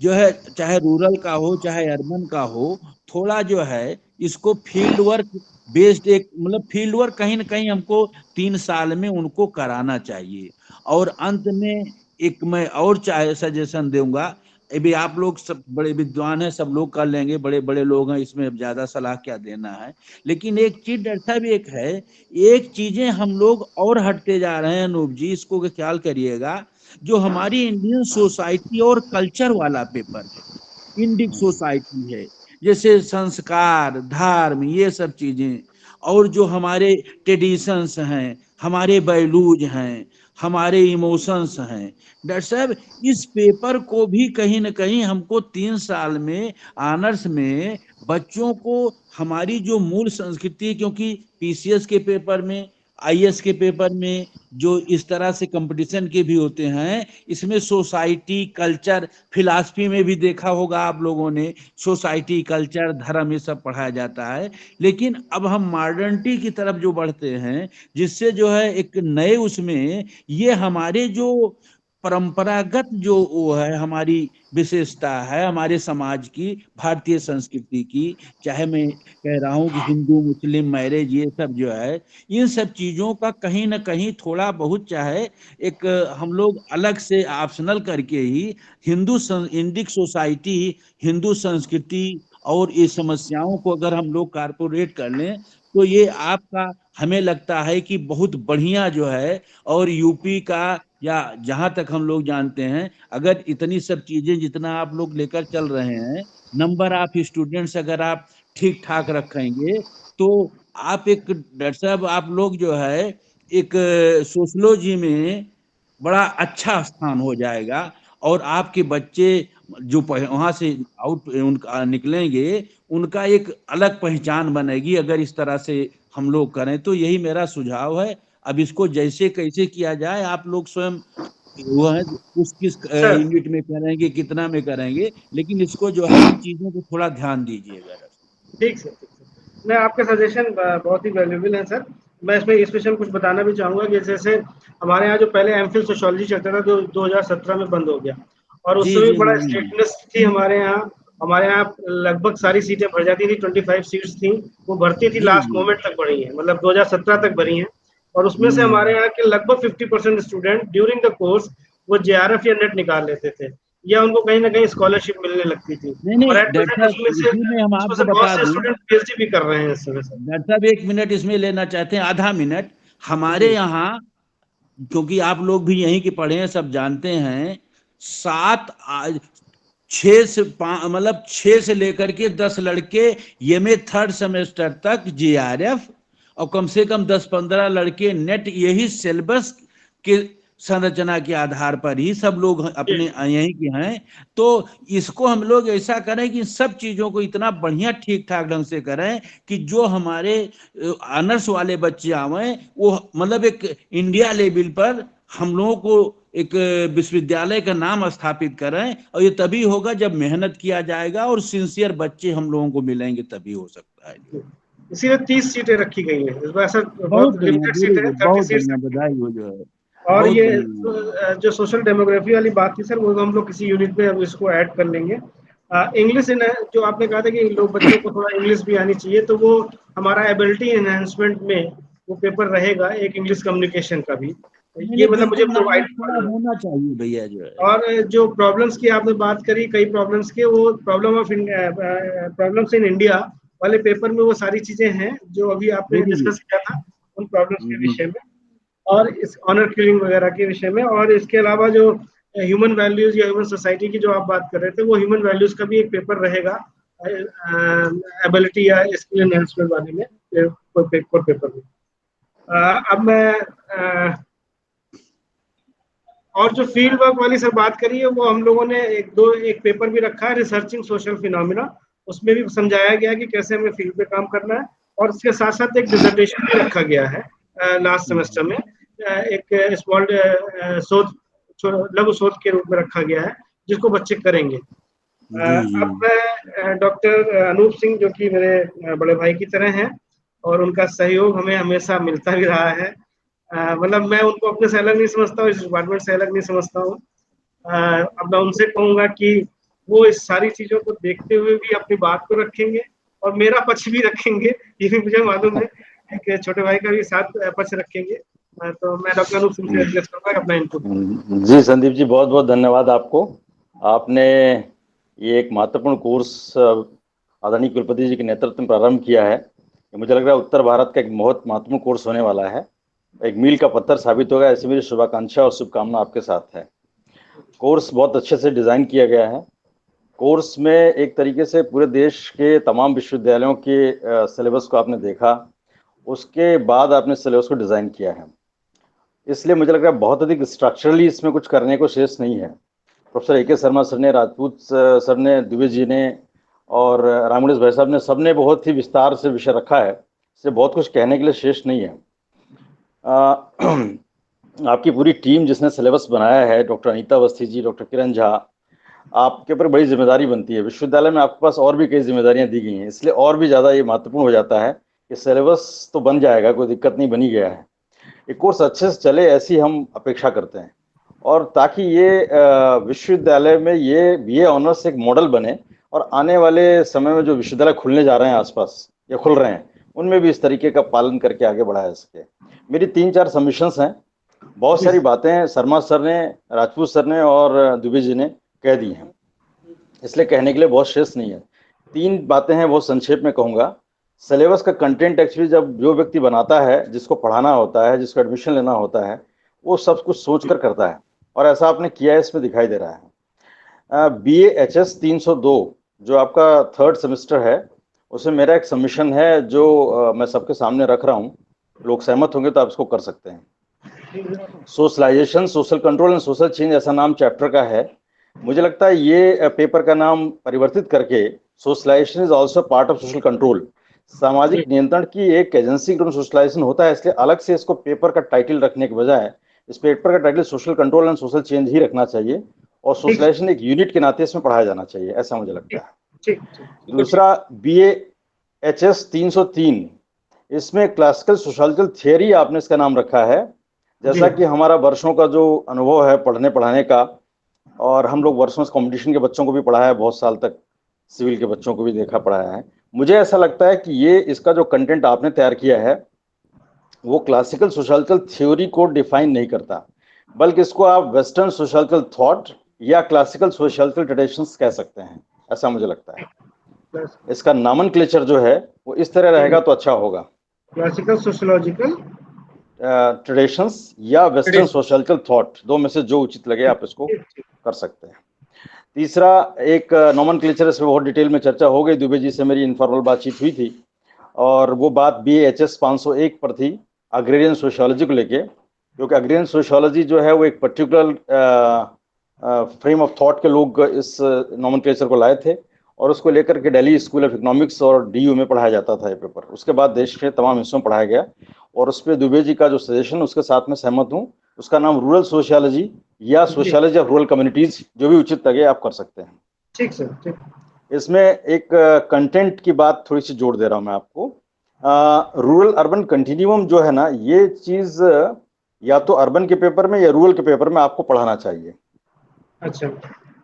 जो है, चाहे रूरल का हो चाहे अर्बन का हो, थोड़ा जो है इसको फील्ड वर्क बेस्ड एक मतलब फील्ड वर्क कहीं ना कहीं हमको 3 साल में उनको कराना चाहिए। और अंत में एक मैं और चाहे सजेशन दूंगा, अभी आप लोग सब बड़े विद्वान हैं, सब लोग कर लेंगे, बड़े बड़े लोग हैं, इसमें ज्यादा सलाह क्या देना है। लेकिन एक चीज डॉक्टर साहब एक है, एक चीजें हम लोग और हटते जा रहे हैं अनूप जी, इसको ख्याल करिएगा। जो हमारी इंडियन सोसाइटी और कल्चर वाला पेपर है, इंडिक सोसाइटी है, जैसे संस्कार, धर्म, ये सब चीजें, और जो हमारे ट्रेडिशंस हैं, हमारे वैल्यूज हैं, हमारे इमोशंस हैं, डॉक्टर साहब इस पेपर को भी कहीं ना कहीं हमको 3 साल में ऑनर्स में बच्चों को हमारी जो मूल संस्कृति, क्योंकि पीसीएस के पेपर में, आईएएस के पेपर में जो इस तरह से कंपटीशन के भी होते हैं, इसमें सोसाइटी, कल्चर, फिलॉसफी में भी देखा होगा आप लोगों ने, सोसाइटी, कल्चर, धर्म, ये सब पढ़ाया जाता है। लेकिन अब हम मॉडर्निटी की तरफ जो बढ़ते हैं, जिससे जो है एक नए उसमें ये हमारे जो परंपरागत जो वो है, हमारी विशेषता है हमारे समाज की, भारतीय संस्कृति की, चाहे मैं कह रहा हूँ कि हिंदू मुस्लिम मैरिज, ये सब जो है, इन सब चीजों का कहीं ना कहीं थोड़ा बहुत चाहे एक हम लोग अलग से ऑप्शनल करके ही इंडिक सोसाइटी, हिंदू संस्कृति और ये समस्याओं को अगर हम लोग कारपोरेट कर लें, तो ये आपका हमें लगता है कि बहुत बढ़िया जो है। और यूपी का या जहां तक हम लोग जानते हैं, अगर इतनी सब चीजें जितना आप लोग लेकर चल रहे हैं, नंबर ऑफ स्टूडेंट्स अगर आप ठीक ठाक रखेंगे, तो आप एक डॉक्टर साहब आप लोग जो है एक सोशोलॉजी में बड़ा अच्छा स्थान हो जाएगा। और आपके बच्चे जो वहां से आउट उनका निकलेंगे, उनका एक अलग पहचान बनेगी अगर इस तरह से हम लोग करें। तो यही मेरा सुझाव है। अब इसको जैसे कैसे किया जाए, आप लोग स्वयं वो है किस सर यूनिट में करेंगे, कितना में करेंगे, लेकिन इसको जो है इन चीजों को थोड़ा ध्यान दीजिएगा। ठीक सर, ठीक सर। मैं आपके सजेशन बहुत ही वैल्यूबल है सर। मैं इसमें स्पेशल कुछ बताना भी चाहूँगा कि जैसे हमारे यहाँ जो पहले एमफिल सोशियोलॉजी चलता था, जो 2017 में बंद हो गया, और जी उससे भी जी बड़ा जी स्ट्रिक्टनेस थी हमारे यहाँ। हमारे यहाँ लगभग सारी सीटें भर जाती थी, 25 सीट्स थी, वो भर्ती थी जी लास्ट जी। मोमेंट तक भरी है, मतलब 2017 तक भरी है। और उसमें से हमारे यहाँ के लगभग 50% स्टूडेंट ड्यूरिंग द कोर्स वो जेआरएफ या नेट निकाल लेते थे, या उनको कहीं ना कहीं स्कॉलरशिप मिलने लगती थी। नहीं और नहीं एट डॉक्टर प्रेजेंट साहब, इसी में हम उसमें आपको से बहुत बता से दूं, स्टूडेंट पीएचडी भी कर रहे हैं इस समय से। डॉक्टर साहब 1 मिनट इसमें लेना चाहते हैं, आधा मिनट। हमारे जी यहाँ, क्योंकि आप लोग भी यहीं के पढ़े हैं, सब जानते हैं, 7 मतलब 6 से लेकर के 10 लड़के एमए 3rd सेमेस्टर तक जीआरएफ, और कम से कम 10-15 लड़के नेट, यही सिलेबस के संरचना के आधार पर ही सब लोग अपने यहीं के हैं। तो इसको हम लोग ऐसा करें कि सब चीजों को इतना बढ़िया ठीक ठाक ढंग से करें कि जो हमारे ऑनर्स वाले बच्चे आवे वो मतलब एक इंडिया लेवल पर हम लोगों को एक विश्वविद्यालय का नाम स्थापित करें, और ये तभी होगा जब मेहनत किया जाएगा और सिंसियर बच्चे हम लोगों को मिलेंगे, तभी हो सकता है। इसीलिए 30 सीटें रखी गई हैं इस बार, ऐसा बहुत बहुत लिमिटेड सीटें हैं, 30 सीट्स। बधाई हो जो है। और ये जो सोशल डेमोग्राफी वाली बात थी सर, वो हम लोग किसी यूनिट में अब इसको ऐड कर लेंगे। इंग्लिश जो आपने कहा था कि लोग बच्चों को थोड़ा इंग्लिश भी आनी चाहिए, तो वो हमारा एबिलिटी एनहांसमेंट में वो पेपर रहेगा, एक इंग्लिश कम्युनिकेशन का भी। ये मतलब मुझे प्रोवाइड होना चाहिए भैया जो है। और जो प्रॉब्लम्स की आपने बात करी, कई प्रॉब्लम्स की, वो प्रॉब्लम्स इन इंडिया वाले पेपर में वो सारी चीजें हैं जो अभी आपने डिस्कस किया था उन प्रॉब्लम्स के विषय में, और इस ऑनर किलिंग वगैरह के विषय में। और इसके अलावा जो ह्यूमन वैल्यूज या ह्यूमन सोसाइटी की जो आप बात कर रहे थे, वो ह्यूमन वैल्यूज का भी एक पेपर रहेगा एबिलिटी या स्किल एनहांसमेंट वाले में, पेपर में। अब मैं और जो फील्ड वर्क वाली सर बात करी है, वो हम लोगों ने एक पेपर भी रखा है, रिसर्चिंग सोशल फिनोमिना। उसमें भी समझाया गया कि कैसे हमें फील्ड पे काम करना है, और इसके साथ साथ एक डिसर्टेशन भी रखा गया है लास्ट सेमेस्टर में, एक स्मॉल लघु शोध के रूप में रखा गया है, जिसको बच्चे करेंगे। अब मैं डॉक्टर अनूप सिंह, जो कि मेरे बड़े भाई की तरह हैं, और उनका सहयोग हमें हमेशा मिलता भी रहा है। मतलब मैं उनको अपने से अलग नहीं समझता हूँ, इस डिपार्टमेंट से अलग नहीं समझता हूँ। अब मैं उनसे कहूँगा कि वो इस सारी चीजों को देखते हुए भी अपनी बात को रखेंगे और मेरा पक्ष भी रखेंगे, ये भी मुझे मालूम है, एक छोटे भाई का भी साथ पक्ष रखेंगे। तो मैं डॉक्टर अनूप सिंह से एडजस्ट करूंगा अपना इनपुट। जी संदीप जी, बहुत बहुत धन्यवाद आपको। आपने ये एक महत्वपूर्ण कोर्स आदरणीय कुलपति जी के नेतृत्व में प्रारंभ किया है। मुझे लग रहा है उत्तर भारत का एक बहुत महत्वपूर्ण कोर्स होने वाला है, एक मील का पत्थर साबित होगा। ऐसी मेरी शुभाकांक्षा और शुभकामना आपके साथ है। कोर्स बहुत अच्छे से डिज़ाइन किया गया है। कोर्स में एक तरीके से पूरे देश के तमाम विश्वविद्यालयों के सिलेबस को आपने देखा, उसके बाद आपने सिलेबस को डिज़ाइन किया है। इसलिए मुझे लग रहा है बहुत अधिक स्ट्रक्चरली इसमें कुछ करने को शेष नहीं है। Professor A K. शर्मा सर ने, राजपूत सर ने, द्विवेदी जी ने और रामगणेश भाई साहब ने, सबने बहुत ही विस्तार से विषय रखा है, इसलिए बहुत कुछ कहने के लिए शेष नहीं है। आपकी पूरी टीम जिसने सिलेबस बनाया है, डॉक्टर अनीता अवस्थी जी, डॉक्टर किरण झा, आपके ऊपर बड़ी जिम्मेदारी बनती है। विश्वविद्यालय में आपके पास और भी कई जिम्मेदारियां दी गई हैं, इसलिए और भी ज़्यादा ये महत्वपूर्ण हो जाता है कि सिलेबस तो बन जाएगा, कोई दिक्कत नहीं, बनी गया है। ये कोर्स अच्छे से चले, ऐसी हम अपेक्षा करते हैं, और ताकि ये विश्वविद्यालय में ये BA ऑनर्स एक मॉडल बने, और आने वाले समय में जो विश्वविद्यालय खुलने जा रहे हैं आसपास या खुल रहे हैं, उनमें भी इस तरीके का पालन करके आगे बढ़ाया सके। मेरी 3-4 सबमिशंस हैं। बहुत सारी बातें शर्मा सर ने, राजपूत सर ने और द्विवेदी जी ने कह दी हैं, इसलिए कहने के लिए बहुत शेष नहीं है। 3 बातें हैं, बहुत संक्षेप में कहूँगा। सिलेबस का कंटेंट एक्चुअली जब जो व्यक्ति बनाता है, जिसको पढ़ाना होता है, जिसको एडमिशन लेना होता है, वो सब कुछ सोच कर करता है, और ऐसा आपने किया है, इसमें दिखाई दे रहा है। BA-HS 302 जो आपका 3rd सेमेस्टर है, उसमें मेरा एक सबमिशन है जो मैं सबके सामने रख रहा हूँ। लोग सहमत होंगे तो आप इसको कर सकते हैं। Socialization, social control and social change ऐसा नाम चैप्टर का है। मुझे लगता है ये पेपर का नाम परिवर्तित करके socialization is also part of social control, सामाजिक नियंत्रण की एक एजेंसी का सोशलाइजेशन होता है, इसलिए अलग से इसको पेपर का टाइटल रखने के बजाय इस पेपर का title social control and social change ही रखना चाहिए, और सोशलाइजेशन एक यूनिट के नाते इसमें पढ़ाया जाना चाहिए, ऐसा मुझे लगता है। दूसरा BA-HS 303, इसमें क्लासिकल सोशल थियरी आपने इसका नाम रखा है। जैसा कि हमारा वर्षों का जो अनुभव है पढ़ने पढ़ाने का, और हम लोग वर्षों से कॉम्पिटिशन के बच्चों को भी पढ़ाया है, बहुत साल तक सिविल के बच्चों को भी देखा पढ़ाया है। मुझे ऐसा लगता है कि ये इसका जो कंटेंट आपने तैयार किया है वो क्लासिकल सोशल थ्योरी को डिफाइन नहीं करता, बल्कि इसको आप वेस्टर्न सोशल थॉट या क्लासिकल सोशल ट्रेडिशंस कह सकते हैं, ऐसा मुझे लगता है। इसका नामनक्लेचर जो है वो इस तरह रहेगा तो अच्छा होगा, क्लासिकल सोशियोलॉजिकल ट्रेडिशंस या वेस्टर्न सोशल थॉट, दो में से जो उचित लगे आप इसको कर सकते हैं। तीसरा एक नॉमेनक्लेचर, इसमें बहुत डिटेल में चर्चा हो गई, दुबे जी से मेरी इनफॉर्मल बातचीत हुई थी और वो बात BAHS 501 पर थी, अग्रेरियन सोशियोलॉजी को लेके, क्योंकि अग्रेरियन सोशियोलॉजी जो है वो एक पर्टिकुलर फ्रेम ऑफ थॉट के लोग इस नॉमेनक्लेचर को लाए थे और उसको लेकर के दिल्ली स्कूल ऑफ इकोनॉमिक्स और DU में पढ़ाया जाता था ये पेपर। उसके बाद देश के तमाम हिस्सों में पढ़ाया गया और उस पर दुबे जी का जो सजेशन उसके साथ में सहमत हूँ। उसका नाम रूरल सोशियोलॉजी या सोशियोलॉजी ऑफ रूरल कम्युनिटीज, जो भी उचित लगे आप कर सकते हैं। ठीक सर, ठीक। इसमें एक कंटेंट की बात थोड़ी सी जोड़ दे रहा हूं मैं आपको। रूरल अर्बन कंटिन्यूम जो है ना, ये चीज या तो अर्बन के पेपर में या रूरल के पेपर में आपको पढ़ाना चाहिए। अच्छा,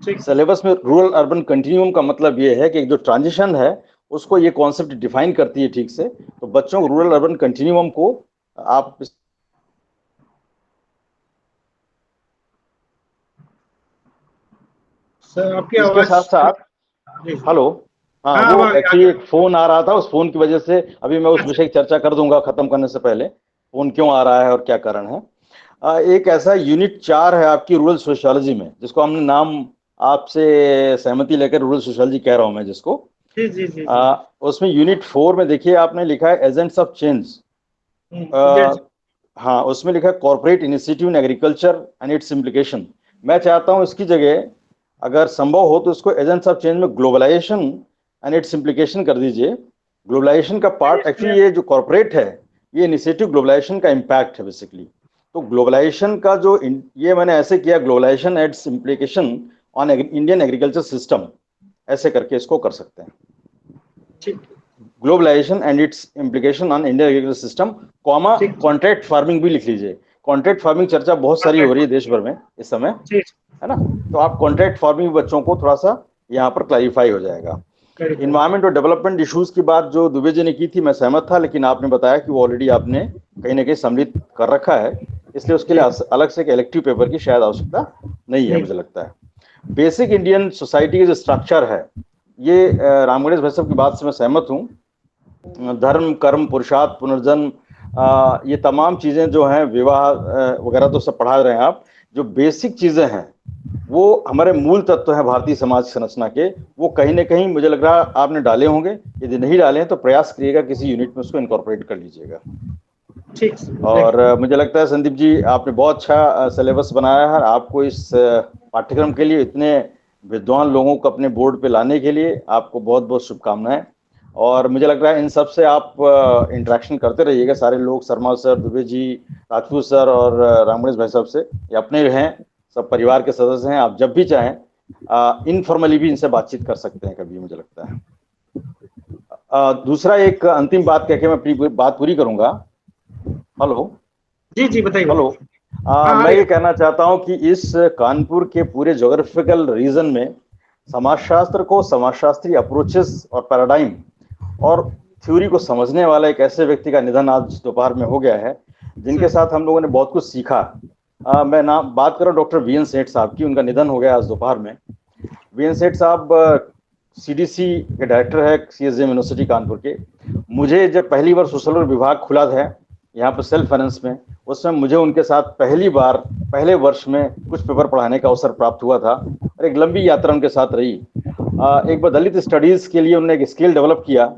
ठीक। सिलेबस में रूरल अर्बन कंटिन्यूम का मतलब ये है कि जो ट्रांजिशन है उसको ये कॉन्सेप्ट डिफाइन करती है ठीक से, तो बच्चों को रूरल अर्बन कंटिन्यूम को आप सर आपकी इसके आवाज साथ साथ हेलो, हाँ वो एक्चुअली एक फोन आ रहा था, उस फोन की वजह से अभी मैं उस विषय की चर्चा कर दूंगा खत्म करने से पहले, फोन क्यों आ रहा है और क्या कारण है। एक ऐसा यूनिट 4 है आपकी रूरल सोशियोलॉजी में, जिसको हमने नाम आपसे सहमति लेकर रूरल सोशियोलॉजी कह रहा हूं मैं जिसको। जी जी जी। उसमें यूनिट 4 में देखिए आपने लिखा है एजेंट्स ऑफ चेंज। हाँ, उसमें लिखा है corporate initiative in agriculture and its implication. मैं चाहता हूं इसकी जगह अगर संभव हो तो इसको एजेंट्स ऑफ चेंज में ग्लोबलाइजेशन एंड इट्स इम्प्लीकेशन कर दीजिए। ग्लोबलाइजेशन का पार्ट एक्चुअली ये जो कॉर्पोरेट है, ये इनिशिएटिव ग्लोबलाइजेशन का इम्पैक्ट है बेसिकली। तो ग्लोबलाइजेशन का जो ये मैंने ऐसे किया, globalization and its implication on Indian agriculture system, ऐसे करके इसको कर सकते हैं। Globalization and its implication on Indian agriculture system, comma contract farming भी लिख लीजिए। कॉन्ट्रैक्ट फार्मिंग चर्चा बहुत सारी हो रही है देश भर में इस समय, है ना, तो आप कॉन्ट्रैक्ट फार्मिंग बच्चों को थोड़ा सा यहाँ पर क्लैरिफाई हो जाएगा। इन्वायरमेंट और डेवलपमेंट इश्यूज की बात जो दुबे जी ने की थी मैं सहमत था, लेकिन आपने बताया कि वो ऑलरेडी आपने कहीं ना कहीं सम्मिलित कर रखा है, इसलिए उसके लिए अलग से एक इलेक्टिव पेपर की शायद आवश्यकता नहीं है मुझे लगता है। बेसिक इंडियन सोसाइटी का जो स्ट्रक्चर है, ये राम गणेश भाई साहब की बात से मैं सहमत हूँ। धर्म, कर्म, पुरुषार्थ, पुनर्जन्म, ये तमाम चीजें जो हैं, विवाह वगैरह तो सब पढ़ा रहे हैं आप। जो बेसिक चीजें हैं वो हमारे मूल तत्व हैं भारतीय समाज संरचना के, वो कहीं ना कहीं मुझे लग रहा है आपने डाले होंगे। यदि नहीं डाले हैं तो प्रयास करिएगा किसी यूनिट में उसको इनकॉर्पोरेट कर लीजिएगा। ठीक। और मुझे लगता है संदीप जी आपने बहुत अच्छा सिलेबस बनाया है। आपको इस पाठ्यक्रम के लिए, इतने विद्वान लोगों को अपने बोर्ड पे लाने के लिए आपको बहुत बहुत शुभकामनाएं। और मुझे लग रहा है इन सब से आप इंटरेक्शन करते रहिएगा, सारे लोग, शर्मा सर, दुबे जी, राजपूत सर और राम गणेश भाई साहब से, ये अपने हैं, सब परिवार के सदस्य हैं। आप जब भी चाहें इनफॉर्मली भी इनसे बातचीत कर सकते हैं कभी, मुझे लगता है। दूसरा एक अंतिम बात कह के मैं अपनी बात पूरी करूंगा। हेलो जी जी बताइए। हेलो, मैं ये कहना चाहता हूं कि इस कानपुर के पूरे ज्योग्राफिकल रीजन में समाजशास्त्र को, समाजशास्त्री अप्रोचेस और पैराडाइम और थ्योरी को समझने वाला एक ऐसे व्यक्ति का निधन आज दोपहर में हो गया है, जिनके साथ हम लोगों ने बहुत कुछ सीखा। मैं बात कर रहा हूँ डॉक्टर VN सेठ साहब की। उनका निधन हो गया आज दोपहर में। VN सेठ साहब CDC के डायरेक्टर है, CSM यूनिवर्सिटी कानपुर के। मुझे जब पहली बार सोशल वर्क विभाग खुला था यहाँ पर सेल्फ फाइनेंस में, उसमें मुझे उनके साथ पहली बार पहले वर्ष में कुछ पेपर पढ़ाने का अवसर प्राप्त हुआ था और एक लंबी यात्रा उनके साथ रही। एक बार दलित स्टडीज के लिए उन्होंने एक स्किल डेवलप किया।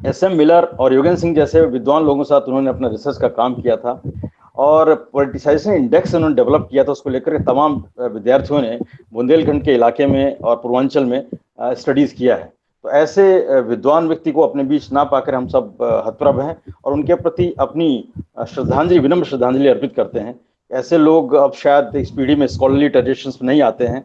SM मिलर और योगेंद्र सिंह जैसे विद्वान लोगों के साथ उन्होंने अपना रिसर्च का काम किया था और पॉलिटिसाइजेशन इंडेक्स उन्होंने डेवलप किया था। उसको लेकर तमाम विद्यार्थियों ने बुंदेलखंड के इलाके में और पूर्वांचल में स्टडीज किया है। तो ऐसे विद्वान व्यक्ति को अपने बीच ना पाकर हम सब हतप्रभ हैं और उनके प्रति अपनी श्रद्धांजलि, विनम्र श्रद्धांजलि अर्पित करते हैं। ऐसे लोग अब शायद इस पीढ़ी में स्कॉलरली ट्रेडिशंस में नहीं आते हैं,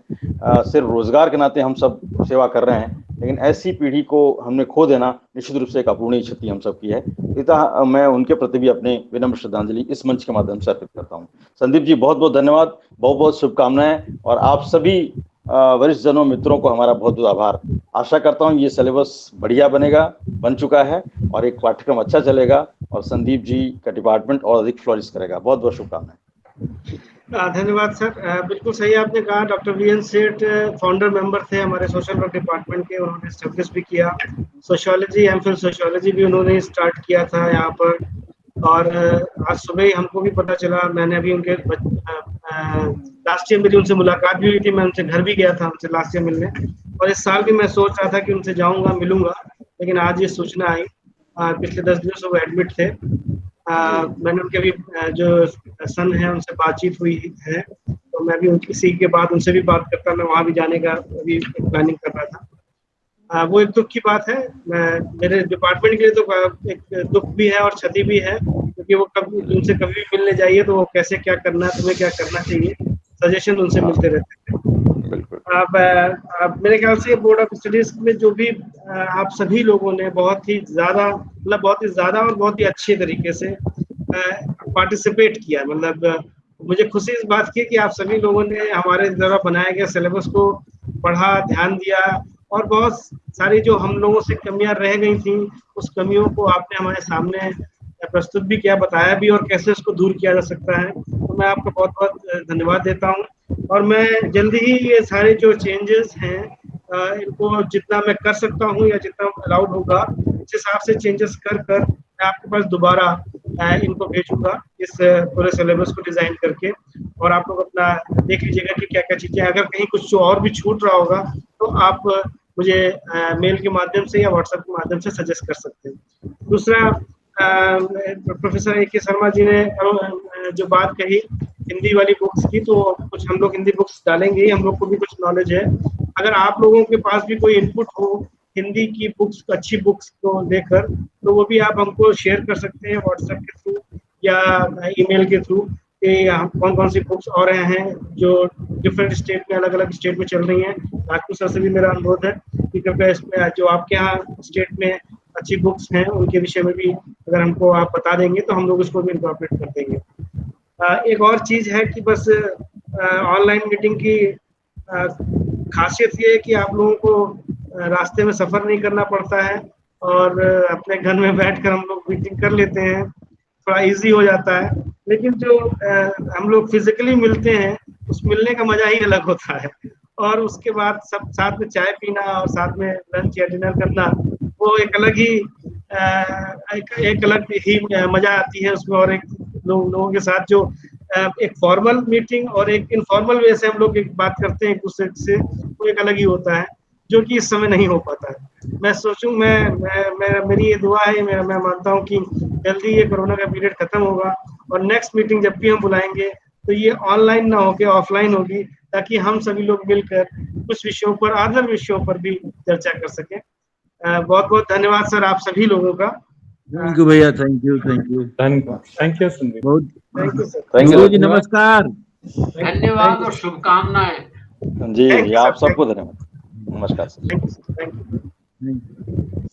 सिर्फ रोजगार के नाते हम सब सेवा कर रहे हैं, लेकिन ऐसी पीढ़ी को हमने खो देना निश्चित रूप से एक अपूर्णीय क्षति हम सब की है। इतना मैं उनके प्रति भी अपने विनम्र श्रद्धांजलि इस मंच के माध्यम से अर्पित करता हूँ। संदीप जी बहुत बहुत धन्यवाद, बहुत बहुत शुभकामनाएं और आप सभी वरिष्ठ जनों, मित्रों को हमारा बहुत बहुत आभार। आशा करता हूँ ये सिलेबस बढ़िया बनेगा, बन चुका है और एक पाठ्यक्रम अच्छा चलेगा और संदीप जी का डिपार्टमेंट और अधिक फ्लोरिश करेगा। बहुत बहुत शुभकामनाएं। धन्यवाद सर, बिल्कुल सही आपने कहा। डॉक्टर VN सेठ फाउंडर मेंबर थे हमारे सोशल वर्क डिपार्टमेंट के। उन्होंने एस्टेब्लिश भी किया सोशियोलॉजी, MPhil सोशियोलॉजी भी उन्होंने स्टार्ट किया था यहाँ पर। और आज सुबह ही हमको भी पता चला, मैंने अभी उनके लास्ट ईयर मेरी उनसे मुलाकात भी हुई थी, मैं उनसे घर भी गया था उनसे लास्ट ईयर मिलने, और इस साल भी मैं सोच रहा था कि उनसे जाऊंगा, मिलूंगा, लेकिन आज ये सूचना आई। पिछले 10 दिनों से वो एडमिट थे। मैंने उनके भी जो सन है उनसे बातचीत हुई है, तो मैं भी उनकी इसी के बाद उनसे भी बात करता, मैं वहाँ भी जाने का अभी प्लानिंग कर रहा था। वो एक दुख की बात है, मेरे डिपार्टमेंट के लिए तो एक दुख भी है और क्षति भी है, क्योंकि वो कभी उनसे कभी भी मिलने जाइए तो वो कैसे क्या करना है, तुम्हें क्या करना चाहिए, सजेशन उनसे मिलते रहते हैं। अब मेरे ख्याल से बोर्ड ऑफ स्टडीज में जो भी आप सभी लोगों ने बहुत ही ज्यादा और बहुत ही अच्छे तरीके से पार्टिसिपेट किया, मतलब मुझे खुशी इस बात की कि आप सभी लोगों ने हमारे द्वारा बनाए गए सिलेबस को पढ़ा, ध्यान दिया, और बहुत सारी जो हम लोगों से कमियां रह गई थी उस कमियों को आपने हमारे सामने प्रस्तुत भी किया, बताया भी, और कैसे उसको दूर किया जा सकता है। तो मैं आपका बहुत बहुत धन्यवाद देता हूँ, और मैं जल्दी ही ये सारे जो चेंजेस हैं इनको जितना मैं कर सकता हूँ या जितना अलाउड होगा उस हिसाब से चेंजेस कर मैं आपके पास दोबारा इनको भेजूंगा, इस पूरे सिलेबस को डिजाइन करके, और आप लोग अपना देख लीजिएगा कि क्या क्या चीजें, अगर कहीं कुछ और भी छूट रहा होगा तो आप मुझे मेल के माध्यम से या व्हाट्सएप के माध्यम से सजेस्ट कर सकते हैं। दूसरा, प्रोफेसर A.K. शर्मा जी ने जो बात कही हिंदी वाली बुक्स की, तो कुछ हम लोग हिंदी बुक्स डालेंगे ही, हम लोग को भी कुछ नॉलेज है। अगर आप लोगों के पास भी कोई इनपुट हो हिंदी की बुक्स, अच्छी बुक्स को लेकर, तो वो भी आप हमको शेयर कर सकते हैं व्हाट्सएप के थ्रू या ईमेल के थ्रू, कि कौन कौन सी बुक्स और हैं जो डिफरेंट स्टेट में, अलग अलग स्टेट में चल रही हैं। राजपूत सर से भी मेरा अनुरोध है कि कृपया इसमें जो आपके यहाँ स्टेट में अच्छी बुक्स हैं उनके विषय में भी अगर हमको आप बता देंगे तो हम लोग उसको भी इनकॉर्पोरेट कर देंगे। एक और चीज़ है कि बस ऑनलाइन मीटिंग की खासियत ये है कि आप लोगों को रास्ते में सफ़र नहीं करना पड़ता है, और अपने घर में बैठकर हम लोग मीटिंग कर लेते हैं, थोड़ा इजी हो जाता है। लेकिन जो हम लोग फिजिकली मिलते हैं उस मिलने का मजा ही अलग होता है, और उसके बाद सब साथ में चाय पीना और साथ में लंच या डिनर करना, वो एक अलग ही मजा आती है उसमें। और एक लोगों के साथ जो एक फॉर्मल मीटिंग और एक इनफॉर्मल वे से हम लोग एक बात करते हैं एक दूसरे से, वो एक अलग ही होता है, जो कि इस समय नहीं हो पाता है। मैं सोचूं, मेरी ये दुआ है, मैं मानता हूँ कि जल्दी ये कोरोना का पीरियड खत्म होगा, और नेक्स्ट मीटिंग जब भी हम बुलाएंगे तो ये ऑनलाइन ना होके ऑफलाइन होगी, ताकि हम सभी लोग मिलकर कुछ विषयों पर, अदर विषयों पर भी चर्चा कर सकें। बहुत बहुत धन्यवाद सर आप सभी लोगों का। थैंक यू भैया, thank you thank you Sandeep. बहुत thank you sir. Thank you जी, नमस्कार। धन्यवाद और शुभकामनाएं। जी, Thank you, आप sir. सबको धन्यवाद। नमस्कार सर। Thank you.